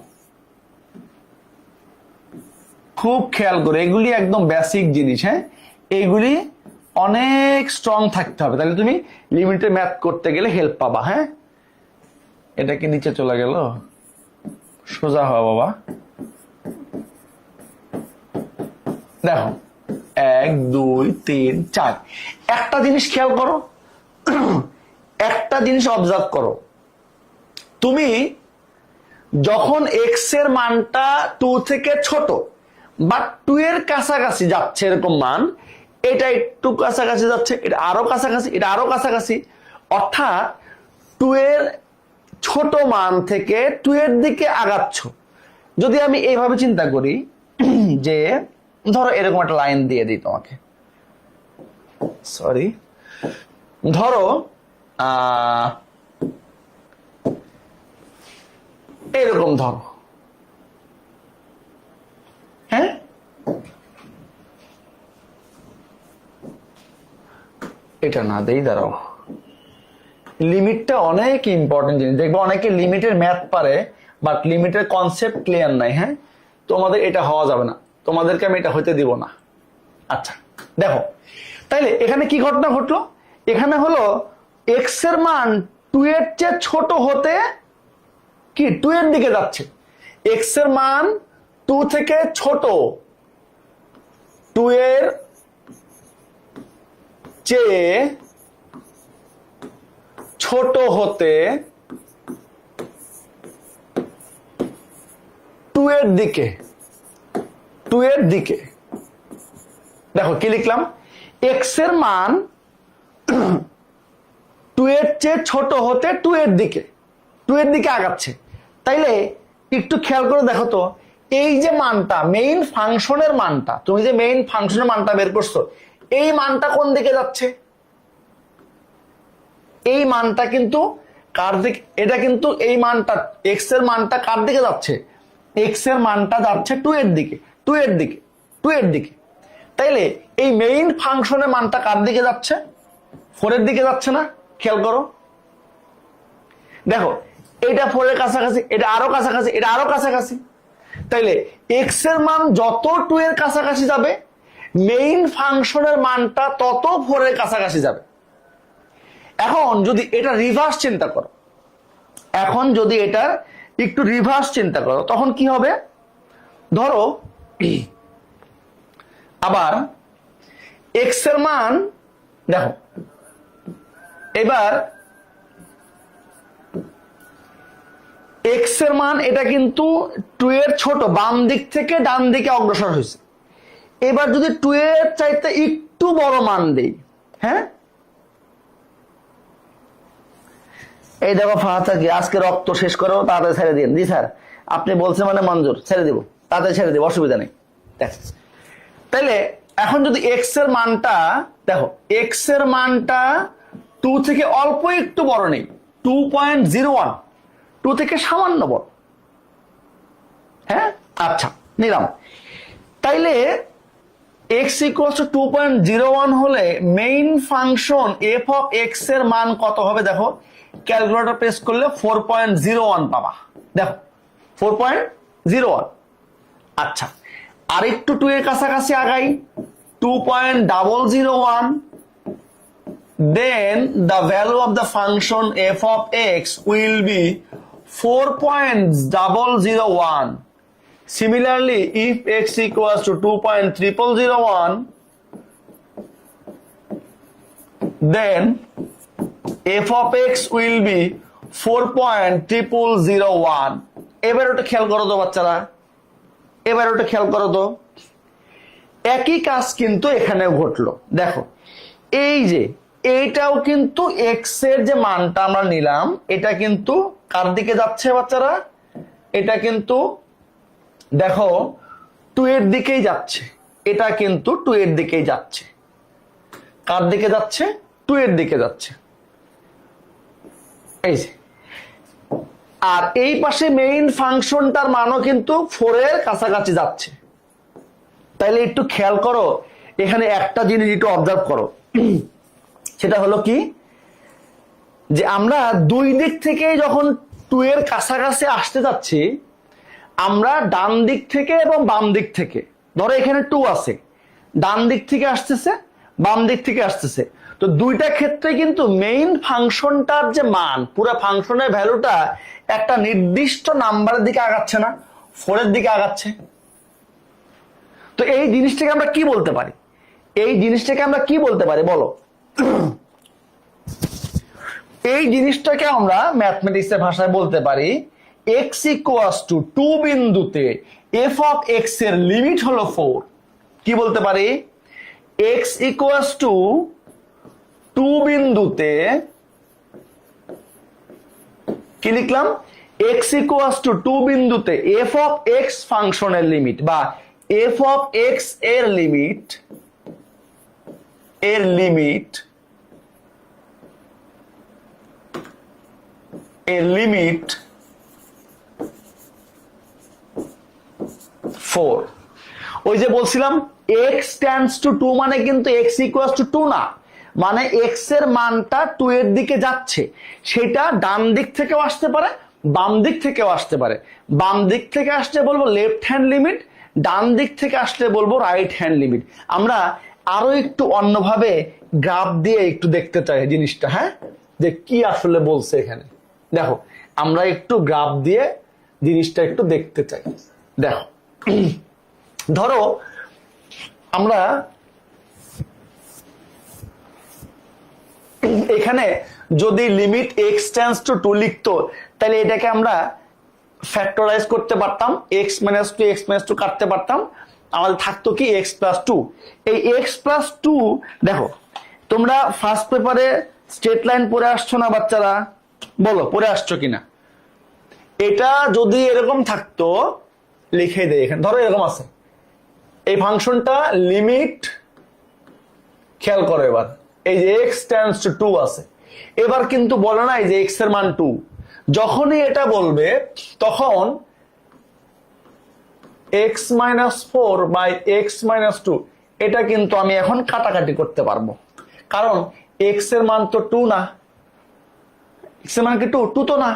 খুব খেয়াল করে, এগুলি একদম বেসিক জিনিস। হ্যাঁ, এইগুলি অনেক স্ট্রং থাকতে হবে, তাহলে তুমি লিমিটের ম্যাথ করতে গেলে হেল্প পাবা। হ্যাঁ, এটা কি নিচে চলে গেল? সোজা হওয়া বাবা। দেখো 1 2 3 4। একটা জিনিস খেয়াল করো, একটা জিনিস অবজার্ভ করো, তুমি যখন এক্স এর মানটা 2 থেকে ছোট বা 2 এর কাছাকাছি যাচ্ছে এরকম মান, এটা একটু কাছাকাছি যাচ্ছে, এটা আরো কাছাকাছি, এটা আরো কাছাকাছি, অর্থাৎ 2 এর ছোট মান থেকে 2 এর দিকে আগাচ্ছ। যদি আমি এইভাবে চিন্তা করি যে ধরো এরকম একটা লাইন দিয়ে দিই তোমাকে, সরি, ধরো এরকম ধরো। হ্যাঁ, এটা না দেই, দাঁড়াও, লিমিটটা অনেক ইম্পর্টেন্ট জিনিস। দেখবো অনেকে লিমিটের ম্যাথ পারে বাট লিমিটের কনসেপ্ট ক্লিয়ার নাই। হ্যাঁ, তোমাদের এটা হওয়া যাবে না, তোমাদেরকে আমি এটা হইতে দিব না। আচ্ছা দেখো, তাইলে এখানে কি ঘটনা ঘটলো? এখানে হলো এক্স এর মান 2 এর চেয়ে ছোট হতে কি 2 এর দিকে যাচ্ছে। এক্স এর মান 2 থেকে ছোট, 2 এর চেয়ে ছোট হতে 2 এর দিকে, 2 এর দিকে। দেখো কি লিখলাম, এক্স এর মান 2 এর চেয়ে ছোট হতে 2 এর দিকে, 2 এর দিকে আগাচ্ছে। তাইলে একটু খেয়াল করে দেখো তো, এই যে মানটা মেইন ফাংশনের মানটা, তুমি যে মেইন ফাংশনের মানটা বের করছো, এই মানটা কোন দিকে যাচ্ছে? এই মানটা কিন্তু কার দিকে? এটা কিন্তু এই মানটা এক্স এর মানটা কার দিকে যাচ্ছে? এক্স এর মানটা যাচ্ছে 2 এর দিকে, 2 এর দিকে, 2 এর দিকে। তাইলে এই মেইন ফাংশনের মানটা কার দিকে যাচ্ছে? 4 এর দিকে যাচ্ছে না? খেয়াল করো, দেখো এটা 4 এর কাছাকাছি, এটা আরো কাছাকাছি, এটা আরো কাছাকাছি। তাইলে এক্স এর মান যত 2 এর কাছাকাছি যাবে, মেইন ফাংশনের মানটা তত 4 এর কাছাকাছি যাবে। এখন যদি এটা রিভার্স চিন্তা করো, এখন যদি এটা একটু রিভার্স চিন্তা করো, তখন কি হবে? ধরো আবার এক্স এর মান দেখো, এবার এক্স এর মান এটা কিন্তু 2 এর ছোট, বাম দিক থেকে ডান দিকে অগ্রসর হয়েছে। এবার যদি 2 এর চাইতে একটু বড় মান দেই, হ্যাঁ, এই দেখো ফাহাদ কি আজকে রক্ত শেষ করো, তাড়াতাড়ি ছেড়ে দিন। জি স্যার, আপনি বলছেন মানে মঞ্জুর, ছেড়ে দিব, তাড়াতাড়ি ছেড়ে দিব, অসুবিধা নেই। তাইলে এখন যদি এক্স এর মানটা দেখো, এক্স এর মানটা 2 থেকে অল্প একটু বড় নেই, 2.01, 2 থেকে সামান্য বড়। হ্যাঁ, আচ্ছা নিলাম। তাইলে x = 2.01 হলে main function f of x এর মান কত হবে? দেখো ক্যালকুলেটর প্রেস করলে 4.01 পাবা। দেখো 4.01। আচ্ছা, আর একটু 2 এর কাছাকাছি আগাই, 2.001, then the value of the function f of x will be 4.001. Similarly, if x equals to 2.001, then f of x will be 4.001. এবার ওটা খেয়াল করো তো বাচ্চারা, এবার ওটা খেয়াল করো তো, একই কাজ কিন্তু এখানেও ঘটলো। দেখো এই যে এইটাও কিন্তু এক্স এর যে মানটা আমরা নিলাম, এটা কিন্তু কার দিকে যাচ্ছে বাচ্চারা? এটা কিন্তু দেখো 2 এর দিকেই যাচ্ছে, এটা কিন্তু 2 এর দিকেই যাচ্ছে। কার দিকে যাচ্ছে? 2 এর দিকে যাচ্ছে, এই যে। আর এই পাশে মেইন ফাংশনটার মানও কিন্তু 4 এর কাছাকাছি যাচ্ছে। তাইলে একটু খেয়াল করো, এখানে একটা জিনিস একটু অবজার্ভ করো, সেটা হলো কি, যে আমরা 2 দিক থেকে যখন 2 এর কাছাকাছি আসতে যাচ্ছি, আমরা ডান দিক থেকে এবং বাম দিক থেকে, ধরো এখানে 2 আছে, ডান দিক থেকে আসতেছে, বাম দিক থেকে আসতেছে, তো দুইটা ক্ষেত্রে কিন্তু মেইন ফাংশনটার যে মান, পুরো ফাংশনের ভ্যালুটা একটা নির্দিষ্ট নাম্বারের দিকে আগাচ্ছে না, 4 এর দিকে আগাচ্ছে। তো এই জিনিসটাকে আমরা কি বলতে পারি, এই জিনিসটাকে আমরা কি বলতে পারি বলো? এই জিনিসটাকে আমরা ম্যাথমেটিক্সের ভাষায় বলতে পারি x ইকুয়ালস টু 2 বিন্দুতে f অফ x এর লিমিট হলো 4। কি বলতে পারি? x ইকুয়ালস টু 2 বিন্দুতে কি লিখলাম? x ইকুয়ালস টু 2 বিন্দুতে f অফ x ফাংশনের লিমিট বা f অফ x এর লিমিট 4। ওই যে বলছিলাম x টেন্ডস টু 2 মানে কিন্তু x ইকুয়ালস টু 2 না, মানে x এর মানটা 2 এর দিকে যাচ্ছে। সেটা ডান দিক থেকেও আসতে পারে, বাম দিক থেকেও আসতে পারে। বাম দিক থেকে আসলে বলবো লেফট হ্যান্ড লিমিট, ডান দিক থেকে আসলে বলবো রাইট হ্যান্ড লিমিট। আমরা আরো একটু অন্যভাবে গ্রাফ দিয়ে একটু দেখতে চাই জিনিসটা, হ্যাঁ, যে কি আসলে বলছে এখানে। দেখো আমরা একটু গ্রাফ দিয়ে জিনিসটা একটু দেখতে চাই। দেখো ধরো আমরা এখানে যদি লিমিট x টেন্ডস টু 2 লিখতো, তাহলে এটাকে আমরা ফ্যাক্টরাইজ করতে পারতাম, x মাইনাস 2 কাটতে পারতাম, আমাদের থাকতো কি x প্লাস 2। এই x প্লাস 2 দেখো তোমরা ফার্স্ট পেপারে স্ট্রেট লাইন পড়ে আসছো না বাচ্চারা? বলো পড়ে আসছো কিনা? এটা যদি এরকম থাকতো, লিখে দেয় এখানে, ধরো এরকম আছে এই ফাংশনটা লিমিট, খেয়াল করো এবার, এই যে x টেন্ডস টু 2 আছে, এবার কিন্তু বলে নাই যে x এর মান 2। যখনই এটা বলবে তখন x minus 4 by x minus 2 এটা কিন্তু আমি এখন কাটাকাটি করতে পারবো, কারণ x এর মান তো 2 না, x এর মান কি 2 তো না।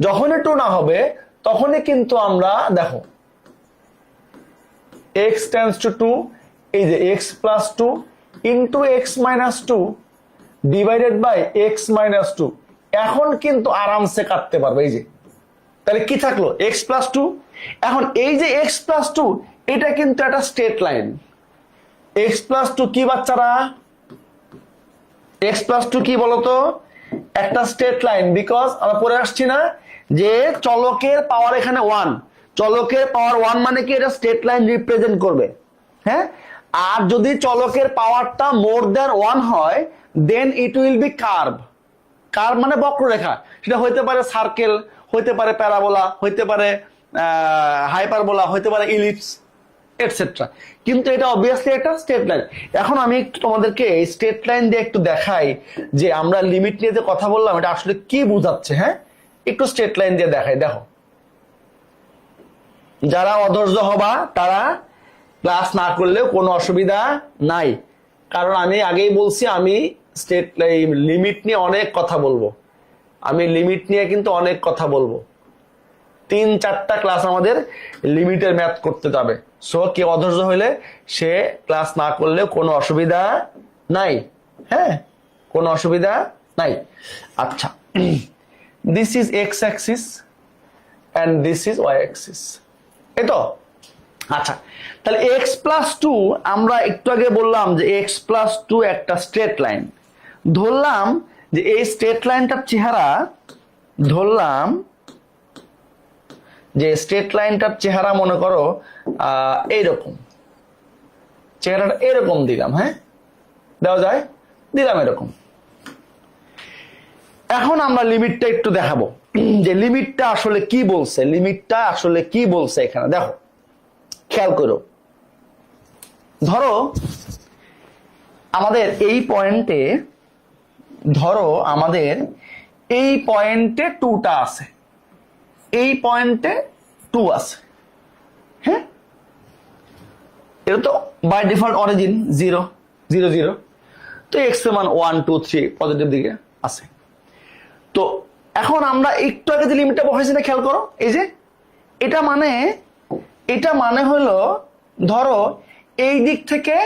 যখনই 2 না হবে তখনই কিন্তু আমরা দেখো x টেন্ডস টু 2, এই যে x plus 2 into x minus 2 divided by x minus 2, এখন কিন্তু আরামসে কাটতে পারবে। এই যে তাহলে কি থাকলো? x plus 2। এখন এই যে x প্লাস 2 এটা কিন্তু একটা স্ট্রেট লাইন। x প্লাস 2 কি বাচ্চারা? x প্লাস 2 কি বলতো? একটা স্ট্রেট লাইন, বিকজ আমরা পড়ে আসছি না যে চলকের পাওয়ার এখানে 1, চলকের পাওয়ার 1 মানে কি এটা স্ট্রেট লাইন রিপ্রেজেন্ট করবে, হ্যাঁ। আর যদি চলকের পাওয়ারটা মোর দ্যান 1 হয়, then it will be curve. Curve মানে বক্ররেখা, সেটা হইতে পারে সার্কেল, হইতে পারে প্যারাবোলা, হইতে পারে হাইপারবোলা, হইতে পারে ইলিপস এটসেট্রা। কিন্তু এটা অবভিয়াসলি একটা স্ট্রেট লাইন। এখন আমি একটু তোমাদেরকে স্ট্রেট লাইন দিয়ে একটু দেখাই যে আমরা লিমিট নিয়ে যে কথা বললাম এটা আসলে কি বোঝাচ্ছে, হ্যাঁ। একটু স্ট্রেট লাইন দিয়ে দেখাই। দেখো যারা অধৈর্য হবা তারা ক্লাস না করলেও কোনো অসুবিধা নাই, কারণ আমি আগেই বলছি আমি স্ট্রেট লিমিট নিয়ে অনেক কথা বলবো, আমি লিমিট নিয়ে কিন্তু অনেক কথা বলবো। 3-4টা ক্লাস আমাদের লিমিটের ম্যাথ করতে যাবে। সো কেউ অধৈর্য হইলে সে ক্লাস না করলেও কোনো অসুবিধা নাই, হ্যাঁ, কোনো অসুবিধা নাই। আচ্ছা, this is X axis and this is Y axis, এই তো। আচ্ছা, তাহলে x প্লাস 2 আমরা একটু আগে বললাম যে x প্লাস 2 একটা স্ট্রেট লাইন। ধরলাম যে এই স্ট্রেট লাইনটার চেহারা, ধরলাম যে স্ট্রেট লাইনটার চেহারা মনে করো এইরকম, চেহারাটা এরকম দিলাম, হ্যাঁ, দেওয়া যায়, দিলাম এরকম। এখন আমরা লিমিটটা একটু দেখাবো যে লিমিটটা আসলে কি বলছে, লিমিটটা আসলে কি বলছে এখানে। দেখো খেয়াল করো, ধরো আমাদের এই পয়েন্টে ধরো আমাদের এই পয়েন্টে 2টা আছে, এই পয়েন্টে 2 আছে, হ্যাঁ, এটা তো বাই ডিফল্ট অরিজিন 0 0 0, তো এক্স এর মান 1 2 3 পজিটিভ দিকে আছে। তো এখন আমরা একটু আগে যে লিমিটটা বসাইছি না, খেয়াল করো, এই যে এটা মানে হলো ধরো এই দিক থেকে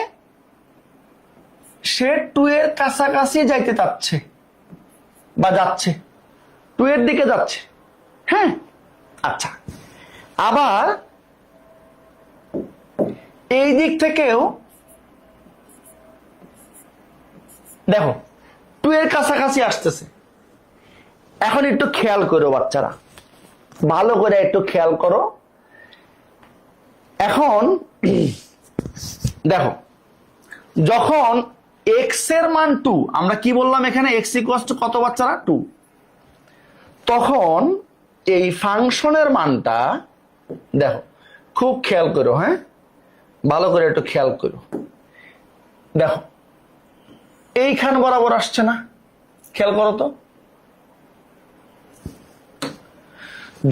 সে 2 এর কাছাকাছি যাইতে চাচ্ছে বা যাচ্ছে, 2 এর দিকে যাচ্ছে, হ্যাঁ। আচ্ছা, আবার এই দিক থেকেও দেখো 2 এর কাছাকাছি আসতেছে। এখন একটু খেয়াল করো বাচ্চারা, ভালো করে একটু খেয়াল করো। এখন দেখো যখন x এর মান 2, আমরা কি বললাম এখানে x ইকুয়ালস টু কত বাচ্চারা? 2। তখন এই ফাংশনের মানটা দেখো, খুব খেয়াল করো, হ্যাঁ, ভালো করে একটু খেয়াল করো। দেখো এইখান বরাবর আসছে না, খেয়াল করো তো।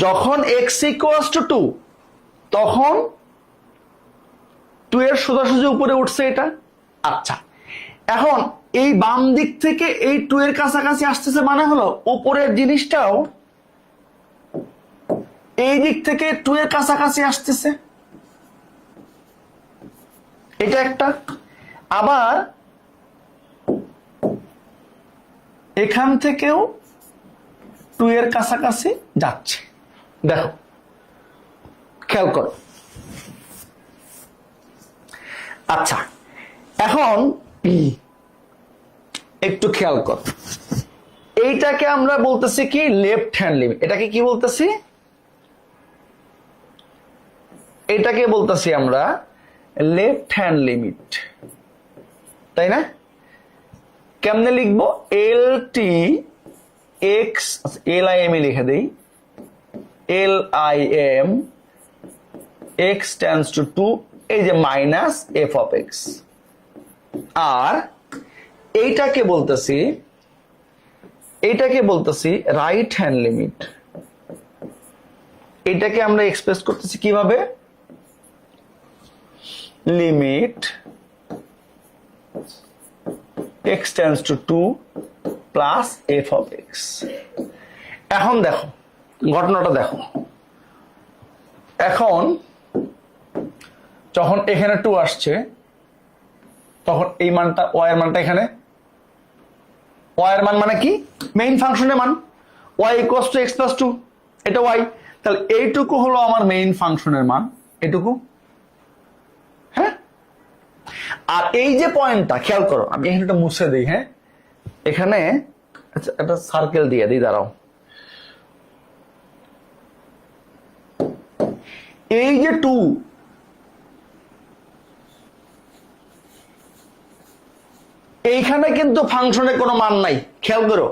যখন x ইকুয়ালস টু 2, তখন 2 এর সোজাসুজি উপরে উঠছে এটা। আচ্ছা, এখন এই বাম দিক থেকে এই 2 এর কাছাকাছি আসতেছে, মানে হলো উপরের জিনিসটাও এই দিক থেকে 2 এর কাছাকাছি আসতেছে, এটা একটা। আবার এখান থেকেও 2 এর কাছাকাছি যাচ্ছে, দেখো খেয়াল করো। আচ্ছা, এখন একটু খেয়াল কর, এইটাকে আমরা বলতেছি কি? Left hand limit. এটাকে কি বলতেছি? এটাকে বলতেছি আমরা লেফট হ্যান্ড লিমিট, তাই না? কেমনে লিখবো? এল T X, L I am লিখে দেই, L I am x tends to 2, এই যে মাইনাস এফ অফ এক্স। আর এইটাকে বলতেছি রাইট হ্যান্ড লিমিট। এটাকে আমরা এক্সপ্রেস করতেছি কিভাবে? Limit x tends to 2 plus F of x. এখন দেখো ঘটনাটা দেখো, এখন যখন এখানে 2 আসছে, তখন এই মানটা y এর মানটা এখানে, y এর মান মানে কি? মেইন ফাংশনের মান, y equals to x plus 2, এটা y। তাহলে এইটুকু হলো আমার মেইন ফাংশনের মান, এটুকু, হ্যাঁ। আর এই যে পয়েন্টটা খেয়াল করো, আমি এখানে একটা মুছে দিই, হ্যাঁ, এখানে আচ্ছা একটা সার্কেল দিয়ে দিই, দাঁড়াও। এই যে 2, এইখানে কিন্তু ফাংশনের কোনো মান নাই, খেয়াল করো,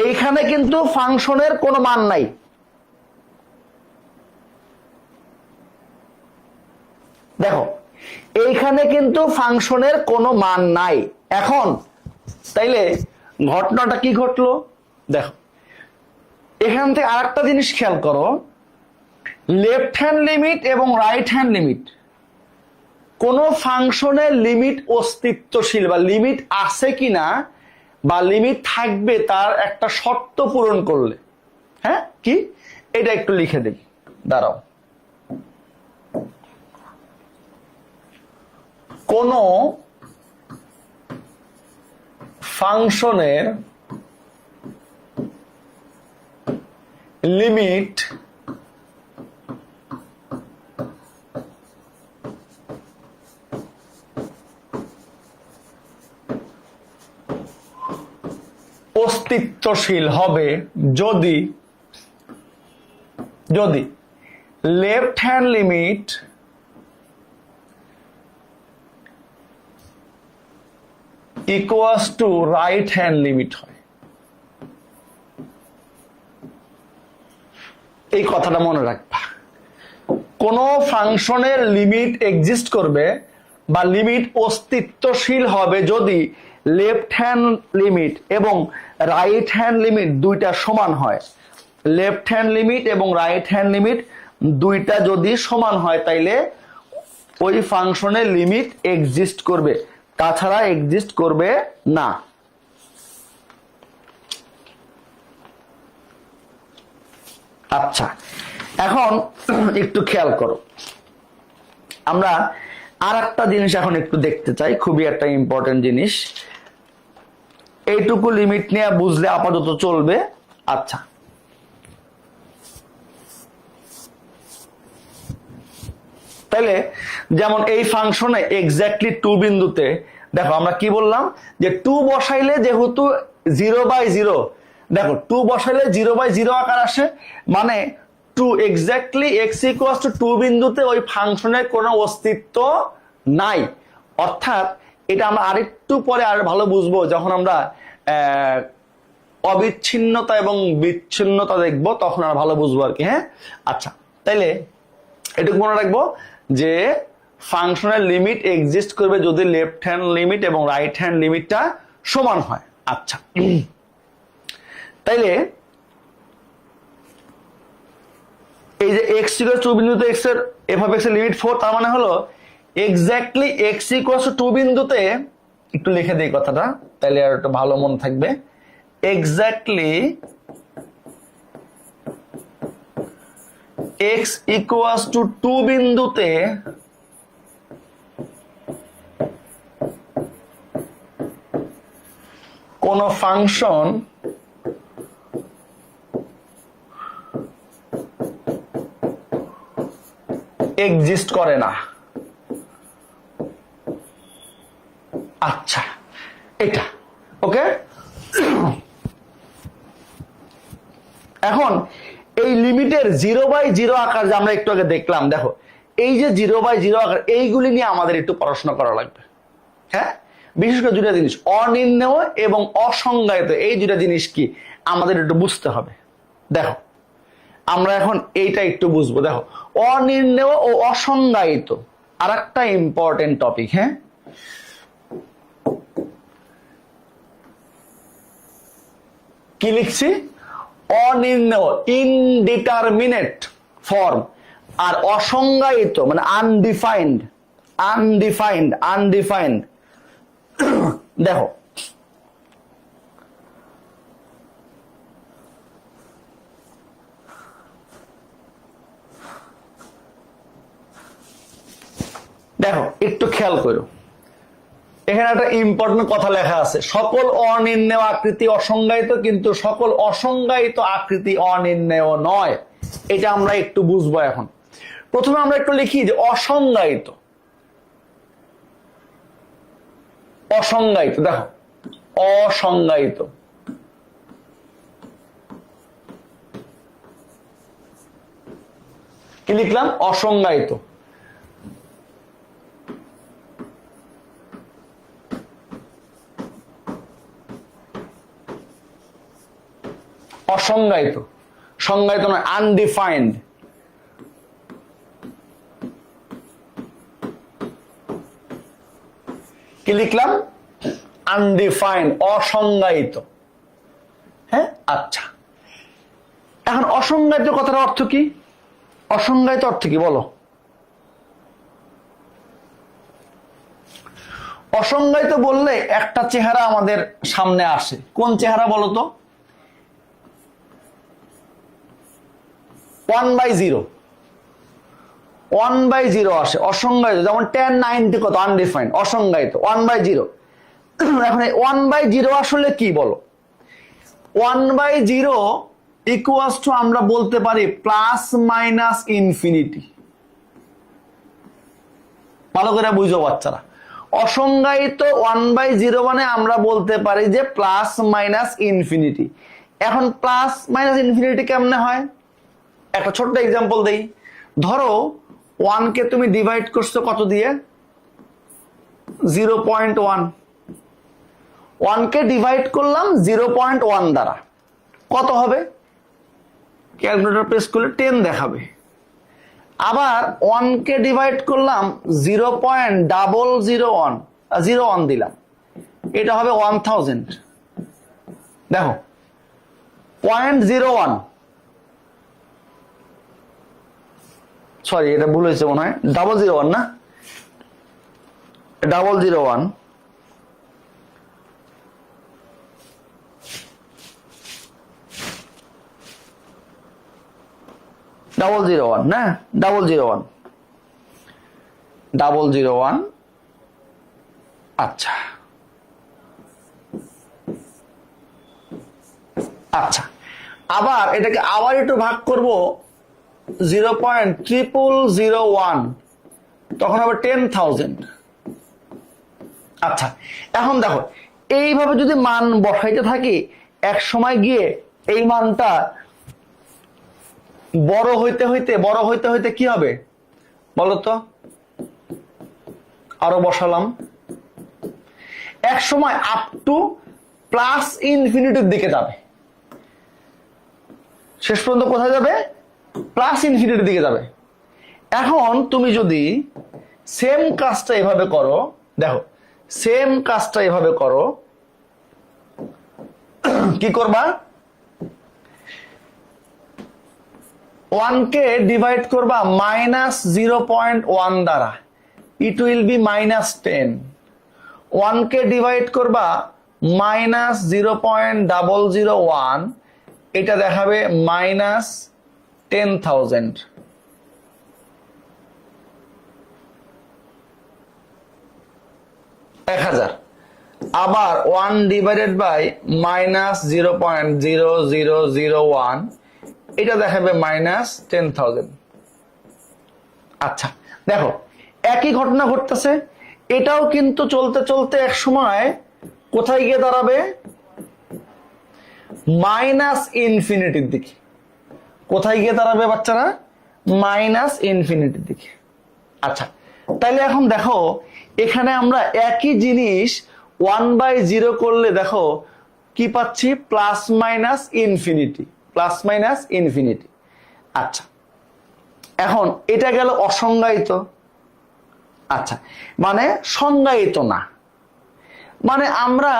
এইখানে কিন্তু ফাংশনের কোনো মান নাই। দেখো এইখানে কিন্তু ফাংশনের কোনো মান নাই। এখন তাইলে ঘটনাটা কি ঘটলো দেখো, এখান থেকে আরেকটা জিনিস খেয়াল করো, লেফট হ্যান্ড লিমিট এবং রাইট হ্যান্ড লিমিট, কোন ফাংশনের লিমিট অস্তিত্বশীল বা লিমিট আছে কিনা বা লিমিট থাকবে তার একটা শর্ত পূরণ করলে, হ্যাঁ, কি? এটা একটু লিখে দিই, দাঁড়াও। কোন ফাংশনের লিমিট অস্তিত্বশীল হবে যদি left hand limit equals to right hand limit হয়। এই কথাটা মনে রাখবা, কোন ফাংশনের লিমিট এক্সিস্ট করবে বা লিমিট অস্তিত্বশীল হবে যদি লেফট হ্যান্ড লিমিট এবং রাইট হ্যান্ড লিমিট দুইটা সমান হয়, লেফট হ্যান্ড লিমিট এবং রাইট হ্যান্ড লিমিট দুইটা যদি সমান হয় তাইলে ওই ফাংশনের লিমিট এক্সিস্ট করবে, তাছাড়া এক্সিস্ট করবে না। আচ্ছা, এখন একটু খেয়াল করো, আমরা আর একটা জিনিস এখন একটু দেখতে চাই, খুবই একটা ইম্পর্টেন্ট জিনিস। এইটুকু লিমিট নিয়ে বুঝলে আপাতত চলবে। আচ্ছা, তাহলে যেমন এই ফাংশনে এক্স্যাক্টলি 2 বিন্দুতে দেখো আমরা কি বললাম যে 2 বসাইলে যেহেতু 0/0, দেখো 2 বসাইলে 0/0 আকার আসে, মানে 2 এক্স্যাক্টলি x = 2 বিন্দুতে ওই ফাংশনের কোনো অস্তিত্ব নাই। অর্থাৎ এটা আমরা আরেকটু পরে আর ভালো বুঝবো যখন আমরা অবিচ্ছিন্নতা এবং বিচ্ছিন্নতা দেখবো, তখন আর ভালো বুঝবো আর কি। হ্যাঁ, আচ্ছা, তাইলে এটুকু মনে রাখবো যে ফাংশনের লিমিট এক্সিস্ট করবে যদি লেফট হ্যান্ড লিমিট এবং রাইট হ্যান্ড লিমিটটা সমান হয়। আচ্ছা, তাইলে এই যে x = 2 বিন্দুতে x এর f(x) এর লিমিট 4, তার মানে হলো এক্স্যাক্টলি x = 2 বিন্দুতে, একটু লিখে দেই কথাটা তাইলে আর একটু ভালো মনে থাকবে, এক্স্যাক্টলি x = 2 বিন্দুতে কোন ফাংশন এক্সিস্ট করে না। আচ্ছা, এটা ওকে। এখন এই লিমিটের 0/0 আকার যে আমরা একটু আগে দেখলাম, দেখো এই যে 0/0 আকার, এইগুলি নিয়ে আমাদের একটু পড়াশোনা করা লাগবে। হ্যাঁ, বিশেষ করে দুটা জিনিস, অনির্ণেয় এবং অসংজ্ঞায়িত, এই দুটা জিনিস কি আমাদের একটু বুঝতে হবে। দেখো আমরা এখন এইটা একটু বুঝবো। দেখো, অনির্ণেয় ও অসংজ্ঞায়িত আর একটা ইম্পর্টেন্ট টপিক। হ্যাঁ, কি লিখছি? অনির্ণেয়, ইনডিটারমিনেট ফর্ম, আর অসংজ্ঞায়িত মানে আনডিফাইন্ড, আনডিফাইন্ড, আনডিফাইন্ড। দেখো দেখো একটু খেয়াল করো, এখানে একটা ইম্পর্টেন্ট কথা লেখা আছে, সকল অনির্ণেয় আকৃতি অসংজ্ঞায়িত, কিন্তু সকল অসংজ্ঞায়িত আকৃতি অনির্ণেয় নয়। এটা আমরা একটু বুঝবো এখন। প্রথমে আমরা একটু লিখি যে অসংজ্ঞায়িত, অসংজ্ঞায়িত, দেখো অসংজ্ঞায়িত, কি লিখলাম? অসংজ্ঞায়িত। অসংজ্ঞায়িত, সংজ্ঞায়িত নয়, আনডিফাইন্ড। কি লিখলাম? আনডিফাইন্ড, অসংজ্ঞায়িত। হ্যাঁ, আচ্ছা, এখন অসংজ্ঞায়িত কথার অর্থ কি? অসংজ্ঞায়িত অর্থ কি বলো? অসংজ্ঞায়িত বললে একটা চেহারা আমাদের সামনে আসে, কোন চেহারা বলো তো? 1/0, 1/0 আসে অসংজ্ঞায়িত। যেমন 10, 90 কত? আনডিফাইন্ড, অসংজ্ঞায়িত, 1/0। এখন এই 1/0 আসলে কি বলো? 1/0 ইকুয়ালস টু আমরা বলতে পারি প্লাস মাইনাস ইনফিনিটি। ভালো করে বুঝো বাচ্চারা, অসংজ্ঞায়িত 1/0 মানে আমরা বলতে পারি যে প্লাস মাইনাস ইনফিনিটি। এখন প্লাস মাইনাস ইনফিনিটি কেমনে হয়? একটা ছোট্ট এক্সাম্পল দেই। ধরো 1 কে তুমি ডিভাইড করছো কত দিয়ে? 0.1। 1 কে ডিভাইড করলাম 0.1 দ্বারা, কত হবে? ক্যালকুলেটর প্রেস করলে 10 দেখাবে। আবার 1 কে ডিভাইড করলাম 0.001 দিলাম, এটা হবে 1000। দেখো 0.01, সরি এটা ভুল হয়েছে মনে হয়, 001 না, 001 001 না, 001 001। আচ্ছা আচ্ছা, আবার এটাকে আবার একটু ভাগ করব 0.0001, তখন হবে 10,000। আচ্ছা, এখন দেখো এইভাবে যদি মান বসাইতে থাকি, এক সময় গিয়ে এই মানটা বড় হইতে হইতে কি হবে বলতো? আরো বসালাম, এক সময় আপ টু প্লাস ইনফিনিটির দিকে যাবে। শেষ পর্যন্ত কোথায় যাবে? প্লাস ইনফিনিটির দিকে যাবে। এখন তুমি যদি সেম কাজটা এভাবে করো, দেখো সেম কাজটা এভাবে করো, কি করবা? 1 কে ডিভাইড করবা -0.1 দ্বারা, ইট উইল বি -10। 1 কে ডিভাইড করবা -0.001, এটা দেখাবে -10,000। আবার 1 ডিভাইডেড বাই -0.0001, এটা দেখাবে -10,000। আচ্ছা দেখো একই ঘটনা ঘটতেছে, এটাও কিন্তু চলতে চলতে এক সময় কোথায় গিয়ে দাঁড়াবে? মাইনাস ইনফিনিটির দিকে। কোথায় গিয়ে দাঁড়াবে বাচ্চারা? মাইনাস ইনফিনিটির দিকে। আচ্ছা তাইলে এখন দেখো এখানে আমরা একই জিনিস 1/0 করলে দেখো কি পাচ্ছি? Plus minus infinity. আচ্ছা এখন এটা গেল অসংজ্ঞায়িত। আচ্ছা মানে সংজ্ঞায়িত না, মানে আমরা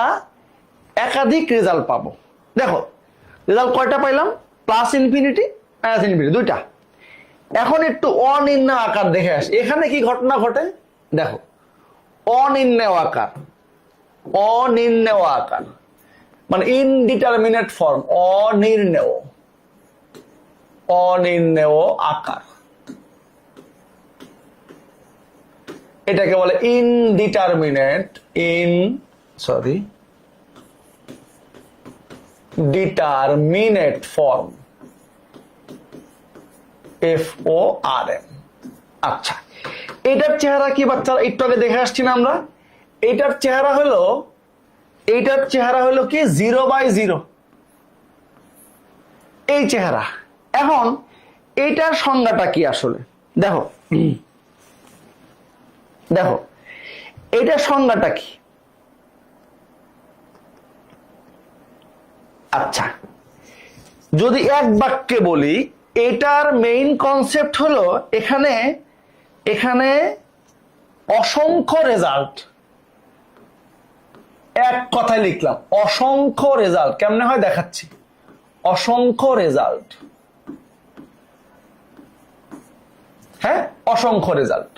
একাধিক রেজাল্ট পাবো। দেখো রেজাল্ট কয়টা পাইলাম? প্লাস ইনফিনিটি, মাইনাস ইনফিনিটি, দুইটা। এখন একটু অনির্ণয় আকার দেখে আসি, এখানে কি ঘটনা ঘটে দেখো। অনির্ণয় আকার মানে ইনডিটারমিনেট ফর্ম, অনির্ণেয় আকার, এটাকে বলে ডিটারমিনেট ফর্ম, FORM। আচ্ছা এটার চেহারা কি বাচ্চারা একটু আগে দেখে আসছি না আমরা? এটার চেহারা হলো কি 0/0, এই চেহারা। এখন এইটার সংজ্ঞাটা কি আসলে? দেখো এটার সংজ্ঞাটা কি? আচ্ছা যদি এক বাক্যে বলি, এটার মেইন কনসেপ্ট হলো এখানে অসংখ্য রেজাল্ট। এক কথায় লিখলাম অসংখ্য রেজাল্ট। কেমনে হয় দেখাচ্ছি। অসংখ্য রেজাল্ট, হ্যাঁ অসংখ্য রেজাল্ট।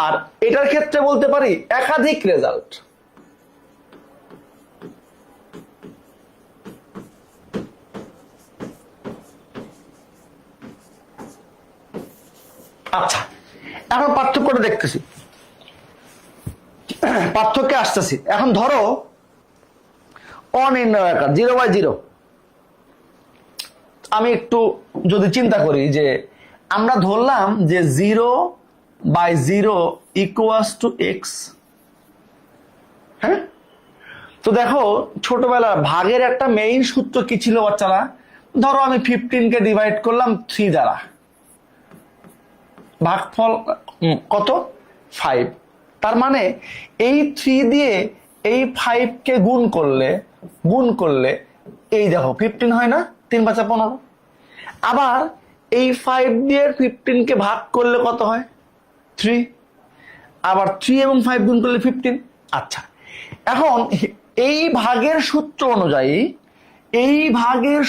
আর এটার ক্ষেত্রে বলতে পারি একাধিক রেজাল্ট। আচ্ছা এখন পার্থক্যটা দেখতেছি, পার্থক্যে আসতেছি। এখন ধরো অনির্ণয় আকার 0/0, আমি একটু যদি চিন্তা করি যে আমরা ধরলাম যে 0/0 = x। হ্যাঁ তো দেখো ছোটবেলার ভাগের একটা মেইন সূত্র কি ছিল বাচ্চারা? ধরো আমি 15 কে ডিভাইড করলাম 3 দ্বারা, ভাগফল কত? 5। তার মানে এই 3 দিয়ে এই 5 কে গুণ করলে এই দেখো 15 হয় না? 3 × 5 = 15। আবার এই 5 দিয়ে 15 কে ভাগ করলে কত হয়? 3। আবার 3 এবং 5 গুণ করলে 15। আচ্ছা এখন এই ভাগের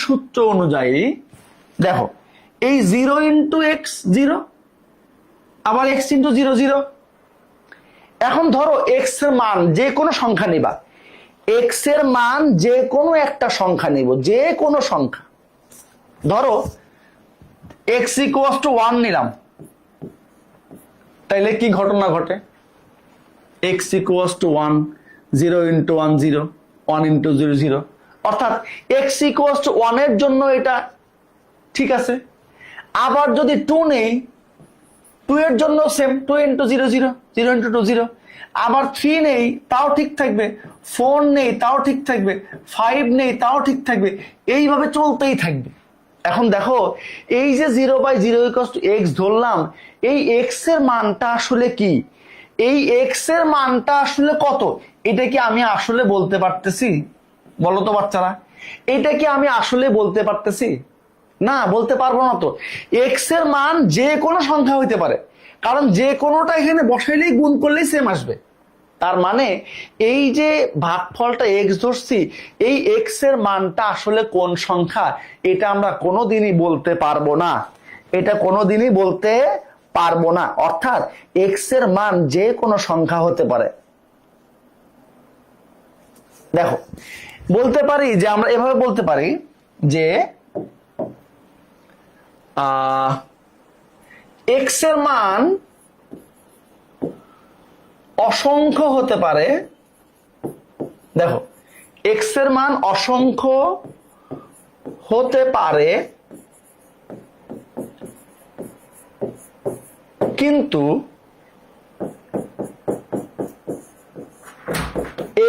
সূত্র অনুযায়ী দেখো এই 0 ইন্টু এক্স 0, আবার এক্স ইন্টু 0 0। এখন ধরো এক্স এর মান যে কোনো সংখ্যা নিবা, এক্স এর মান যে কোনো একটা সংখ্যা নিব, যে কোনো সংখ্যা। ধরো এক্স ইকুয়ালস টু 1 নিলাম, তাইলে কি ঘটনা ঘটে? X equals to 1, 0 into 1 0, 1 into 0 0, অর্থাৎ এক্স ইকুয়ালস টু 1 এর জন্য এটা ঠিক আছে। আবার যদি 2 নেই, 2 এর জন্য সেম, 2 ইন্টু 0 0, 0 ইন্টু 2 0। আবার 3 নেই, তাও ঠিক থাকবে। 4 নেই, তাও ঠিক থাকবে। 5 নেই, তাও ঠিক থাকবে। এইভাবে চলতেই থাকবে। এখন দেখো এই যে 0/0 ইকুয়ালস টু এক্স ধরলাম, এই এক্স এর মানটা আসলে কি? এই এক্স এর মানটা আসলে কত? এটা কি আমি আসলে বলতে পারতেছি? বলো তো বাচ্চারা, এটা কি আমি আসলে বলতে পারতেছি? না, বলতে পারবো না তো। এক্স এর মান যে কোনো সংখ্যা হইতে পারে, কারণ যে কোনোটা এখানে বসাইলেই গুণ করলেই সেম আসবে। তার মানে এই যে ভাগফলটা এক্স ধরছি, এই এক্স এর মানটা আসলে কোন সংখ্যা এটা আমরা কোনোদিনই বলতে পারবো না, এটা কোনোদিনই বলতে পারবো না। অর্থাৎ এক্স এর মান যে কোনো সংখ্যা হতে পারে। দেখো বলতে পারি যে, আমরা এভাবে বলতে পারি যে এক্স এর মান অসংখ্য হতে পারে। দেখো এক্স এর মান অসংখ্য হতে পারে, কিন্তু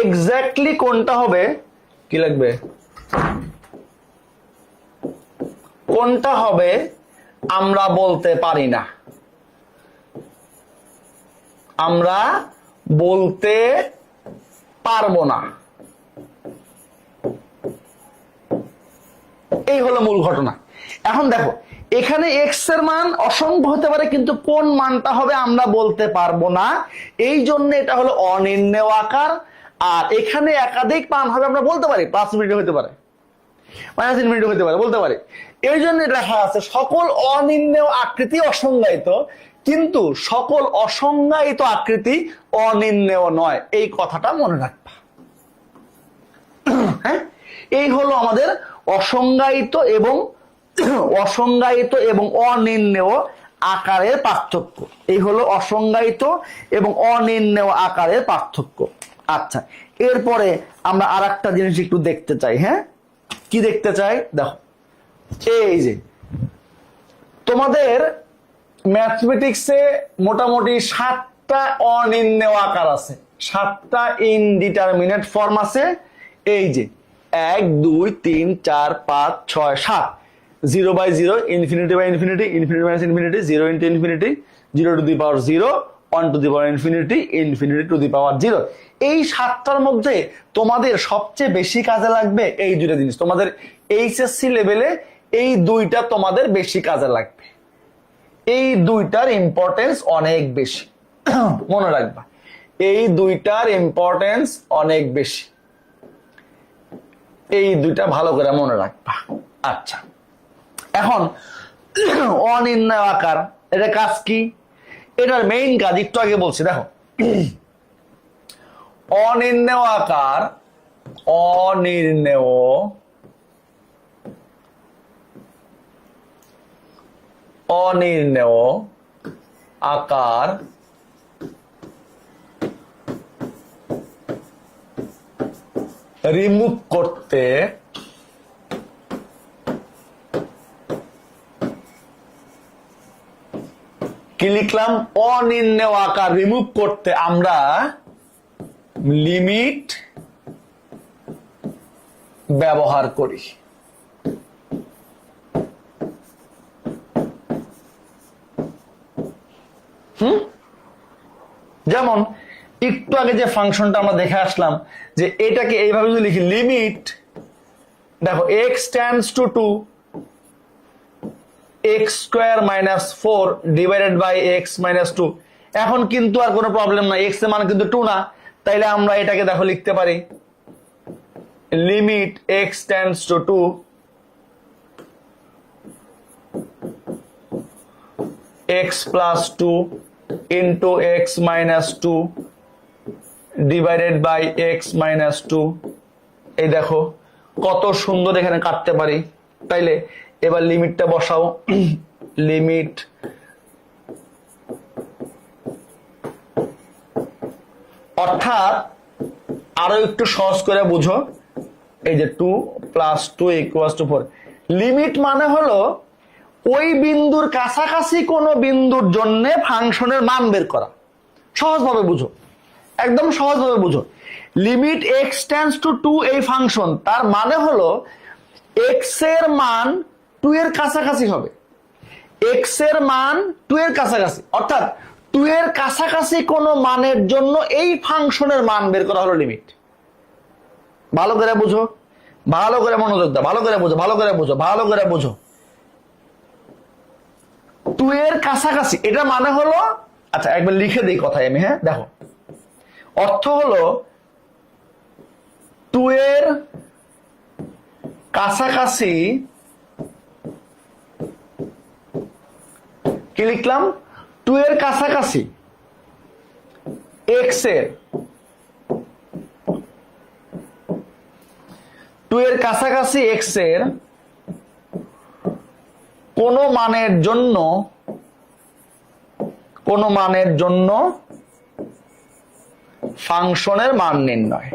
এক্স্যাক্টলি কোনটা হবে, কি লাগবে, কোনটা হবে আমরা বলতে পারি না। আমরা বলতে পারবো না। এই হলো মূল ঘটনা। এখন দেখো এখানে এক্স এর মান অসংখ্য হতে পারে, কিন্তু কোন মানটা হবে আমরা বলতে পারবো না। এই জন্য এটা হলো অনির্ণেয় আকার। আর এখানে একাধিক মান হবে আমরা বলতে পারি, প্লাস ইনফিনিটি হতে পারে, মাইনাস ইনফিনিটি হতে পারে, বলতে পারি। এই জন্য লেখা আছে সকল অনির্ণেয় আকৃতি অসংজ্ঞায়িত, কিন্তু সকল অসংজ্ঞায়িত আকৃতি অনির্ণেয় নয়। এই কথাটা মনে রাখবা। হ্যাঁ, এই হলো আমাদের অসংজ্ঞায়িত এবং অনির্ণেয় আকারের পার্থক্য। এই হলো অসংজ্ঞায়িত এবং অনির্ণেয় আকারের পার্থক্য। আচ্ছা, এরপরে আমরা আর একটা জিনিস একটু দেখতে চাই। হ্যাঁ, কি দেখতে চাই? দেখো এই যে তোমাদের ম্যাথমেটিক্সে মোটামুটি 7টা অনির্ণেয় আকার আছে, 7টা ইনডিটারমিনেট ফর্ম আছে। এই যে 1 2 3 4 5 6 7, 0/0, infinity infinity, infinity infinity, 0 into infinity, 0 to the power 0, 1 to the power infinity, infinity to the power 0। এই 7টার মধ্যে তোমাদের সবচেয়ে বেশি কাজে লাগবে এই দুইটা জিনিস। তোমাদের এইচএসসি লেভেলে এই দুইটা তোমাদের বেশি কাজে লাগবে। এই দুইটার ইম্পর্টেন্স অনেক বেশি, মনে রাখবা। এই দুইটার ইম্পর্টেন্স অনেক বেশি, এই দুইটা ভালো করে মনে রাখবা। আচ্ছা, এখন অনির্ণেয় আকার, এটা কাজ কি? এটার মেইন কাজ একটু আগে বলছি। দেখো অনির্ণেয় আকার, অনির্ণেয় আকার রিমুভ করতে কি লিখলাম? অনির্ণেয় আকার রিমুভ করতে আমরা লিমিট ব্যবহার করি। যেমন একটু আগে যে ফাংশনটা আমরা দেখে আসলাম, যে এটাকে এইভাবে যদি লিখি, লিমিট, দেখো x tends to 2, x square minus 4 divided by x minus 2। এখন কিন্তু আর কোনো প্রবলেম নাই, x এর মান কিন্তু 2 না, তাইলে আমরা এটাকে দেখো লিখতে পারি limit x tends to 2 x plus 2 into x minus 2 divided by x minus 2। এই দেখো কত সুন্দর এখানে কাটতে পারি। তাইলে এবার লিমিটটা বসাও, লিমিট অর্থাৎ আরো একটু সহজ করে বুঝো, এই যে 2 plus 2 equals to 4। লিমিট মানে হলো ওই বিন্দুর কাছাকাছি কোন বিন্দুর জন্য ফাংশনের মান বের করা। সহজভাবে বুঝো, একদম সহজভাবে বুঝো। লিমিট এক্স টেন্ডস টু 2 এই ফাংশন, তার মানে হলো এক্স এর মান 2 এর কাছাকাছি হবে। এক্স এর মান 2 এর কাছাকাছি, অর্থাৎ 2 এর কাছাকাছি কোন মানের জন্য এই ফাংশনের মান বের করা হলো লিমিট। ভালো করে বুঝো, ভালো করে মনোযোগ দাও, ভালো করে বুঝো, ভালো করে বুঝো, ভালো করে বুঝো। 2 এর কাছাকাছি এটা মানে হলো, আচ্ছা একবার লিখে দেই কথায় আমি, হ্যাঁ দেখো অর্থ হলো 2 এর কাছাকাছি কি লিখলাম, 2 এর কাছাকাছি এক্স এর, 2 এর কাছাকাছি এক্স এর কোন মানের জন্য ফাংশনের মান নির্ণয়।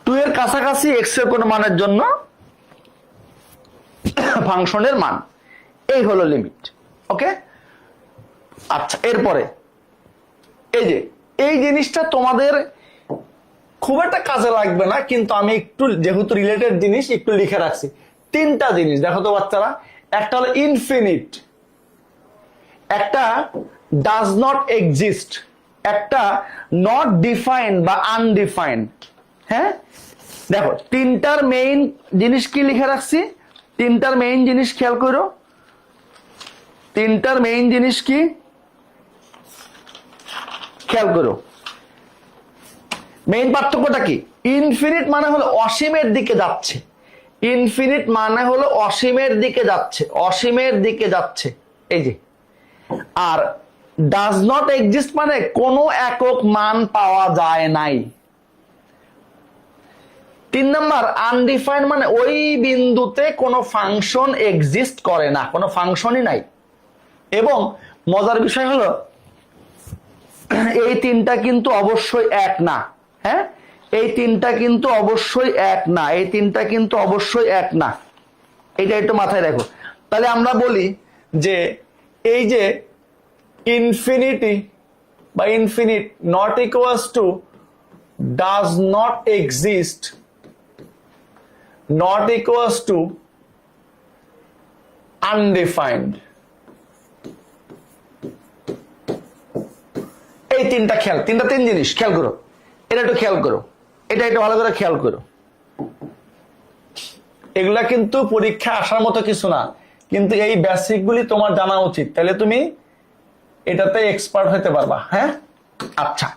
2 এর কাছাকাছি এক্স এর কোন মানের জন্য ফাংশনের মান, এই হলো লিমিট। ওকে, আচ্ছা এরপরে এই যে এই জিনিসটা তোমাদের খুব একটা কাজে লাগবে না, কিন্তু আমি একটু যেহেতু রিলেটেড জিনিস একটু লিখে রাখছি। 3টা জিনিস দেখো তো বাচ্চারা, একটা হলো ইনফিনিট, একটা ডাজ নট এক্সিস্ট, একটা নট ডিফাইন্ড বা আনডিফাইন্ড। হ্যাঁ দেখো 3টার মেইন জিনিস কি লিখে রাখছি, 3টার মেইন জিনিস খেয়াল করো। 3টার মেইন জিনিস কি খেয়াল করো। মেইন পার্থক্যটা কি, ইনফিনিট মানে হলো অসীমের দিকে যাচ্ছে, ইনফিনিট মানে হলো অসীমের দিকে যাচ্ছে, অসীমের দিকে যাচ্ছে এই যে। আর ডাজ নট এক্সিস্ট মানে কোনো একক মান পাওয়া যায় নাই। 3 নাম্বার আনডিফাইন্ড মানে ওই বিন্দুতে কোনো ফাংশন এক্সিস্ট করে না, কোনো ফাংশনই নাই। এবং মজার বিষয় হলো এই 3টা কিন্তু অবশ্যই এক না। হ্যাঁ এই 3টা কিন্তু অবশ্যই এক না, এই 3টা কিন্তু অবশ্যই এক না, এটা একটু মাথায় রাখো। তাহলে আমরা বলি যে এই যে ইনফিনিটি বা infinite not equals to does not exist, not equals to undefined. এই 3টা খেয়াল, 3 জিনিস খেয়াল করো, এটা একটু খেয়াল করো, এটা একটু ভালো করে খেয়াল করো। এগুলা কিন্তু পরীক্ষা আসার মতো কিছু না, কিন্তু এই বেসিক গুলি তোমার জানা উচিত, তাহলে তুমি এটাতে এক্সপার্ট হতে পারবা। হ্যাঁ আচ্ছা,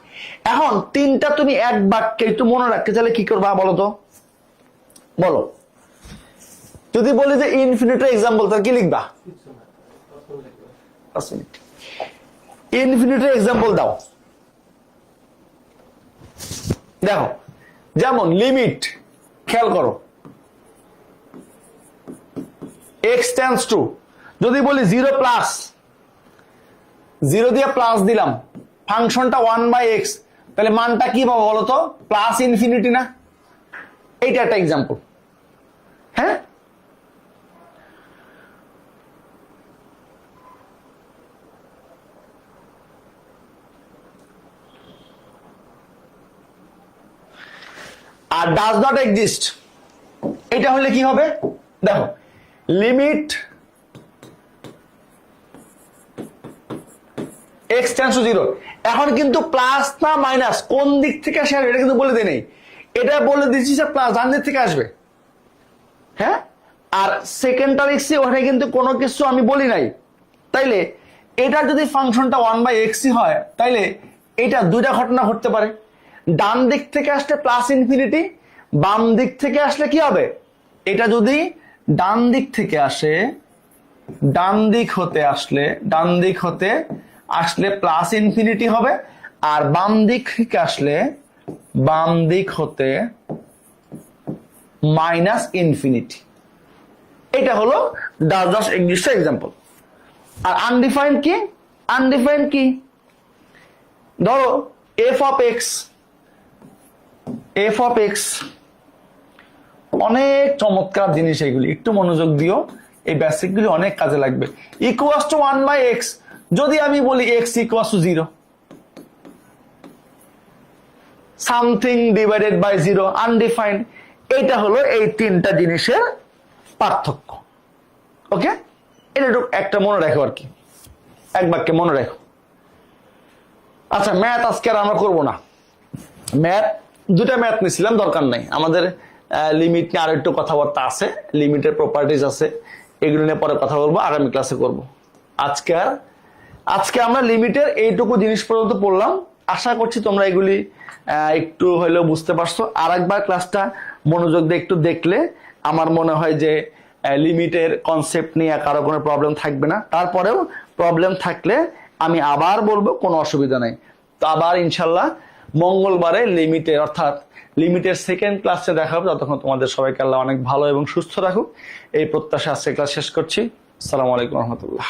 এখন 3টা তুমি এক বাক্যে একটু মনে রাখতে চাইলে কি করবা বলো তো, বলো। যদি বলি যে ইনফিনিটের এক্সাম্পল, তাহলে কি লিখবা, ইনফিনিটের এক্সাম্পল দাও। দেখো যেমন লিমিট খেয়াল করো এক্স টেন্ডস টু, যদি বলি 0 প্লাস 0 দিয়ে প্লাস দিলাম, ফাংশনটা 1/x, তাহলে মানটা কি পাবো বলতো, প্লাস ইনফিনিটি না? এইটা একটা এক্সাম্পল। হ্যাঁ আর ডাজ নট এক্সিস্ট, এটা হলে কি হবে দেখো, লিমিট এক্স টেন্ডস টু 0। এখন কিন্তু প্লাস না মাইনাস কোন দিক থেকে আসে এটা কিন্তু বলে দেয় নেই, এটা বলে দিচ্ছি যে প্লাস ডান দিক থেকে আসবে। হ্যাঁ আর সেকেন্ডটা লিখছি ওখানে কিন্তু কোনো কিছু আমি বলি নাই, তাইলে এটা যদি ফাংশনটা 1/x হয় তাইলে এটা দুইটা ঘটনা ঘটতে পারে। ডান দিক থেকে আসলে প্লাস ইনফিনিটি, বাম দিক থেকে আসলে কি হবে? এটা যদি ডান দিক থেকে আসে, ডান দিক হতে আসলে প্লাস ইনফিনিটি হবে, আর বাম দিক থেকে আসলে বাম দিক হতে মাইনাস ইনফিনিটি। এটা হলো জাস্ট ইংলিশ এক্সাম্পল। আর আনডিফাইন্ড কি? আনডিফাইন্ড কি? ধরো এফ অফ এক্স, অনেক চমৎকার জিনিস এগুলি, একটু মনোযোগ দিও, এই বেসিকগুলি অনেক কাজে লাগবে। ইকুয়ালস টু 1/x, যদি আমি বলি x equals to 0, something divided by 0, undefined. এটা হলো এই তিনটা জিনিসের পার্থক্য। ওকে, এটা একটু একটা মনে রাখো আর কি, এক বাক্যে মনে রাখো। আচ্ছা, ম্যাথ আজকে আর আমরা করবো না। দুটা ম্যাথ নিছিলাম, দরকার নাই। আমাদের লিমিট নিয়ে আরো একটু কথাবার্তা আছে, লিমিটের প্রপার্টিজ আছে, এগুলো নিয়ে পরে কথা বলবো, আগামী ক্লাসে করব। আজকে আমরা লিমিটের এইটুকু জিনিস পর্যন্ত পড়লাম। আশা করছি তোমরা এগুলি একটু হলেও বুঝতে পারছো। আর একবার ক্লাসটা মনোযোগ দিয়ে একটু দেখলে আমার মনে হয় যে লিমিটের কনসেপ্ট নিয়ে কারো কোনো প্রবলেম থাকবে না। তারপরেও প্রবলেম থাকলে আমি আবার বলবো, কোনো অসুবিধা নাই। তো আবার ইনশাল্লাহ মঙ্গলবারে লিমিটের অর্থাৎ লিমিটের সেকেন্ড ক্লাসে দেখা হবে। ততক্ষণ তোমাদের সবাইকে আল্লাহ অনেক ভালো এবং সুস্থ রাখুক, এই প্রত্যাশা আজকে ক্লাস শেষ করছি। আসসালামু আলাইকুম রহমতুল্লাহ।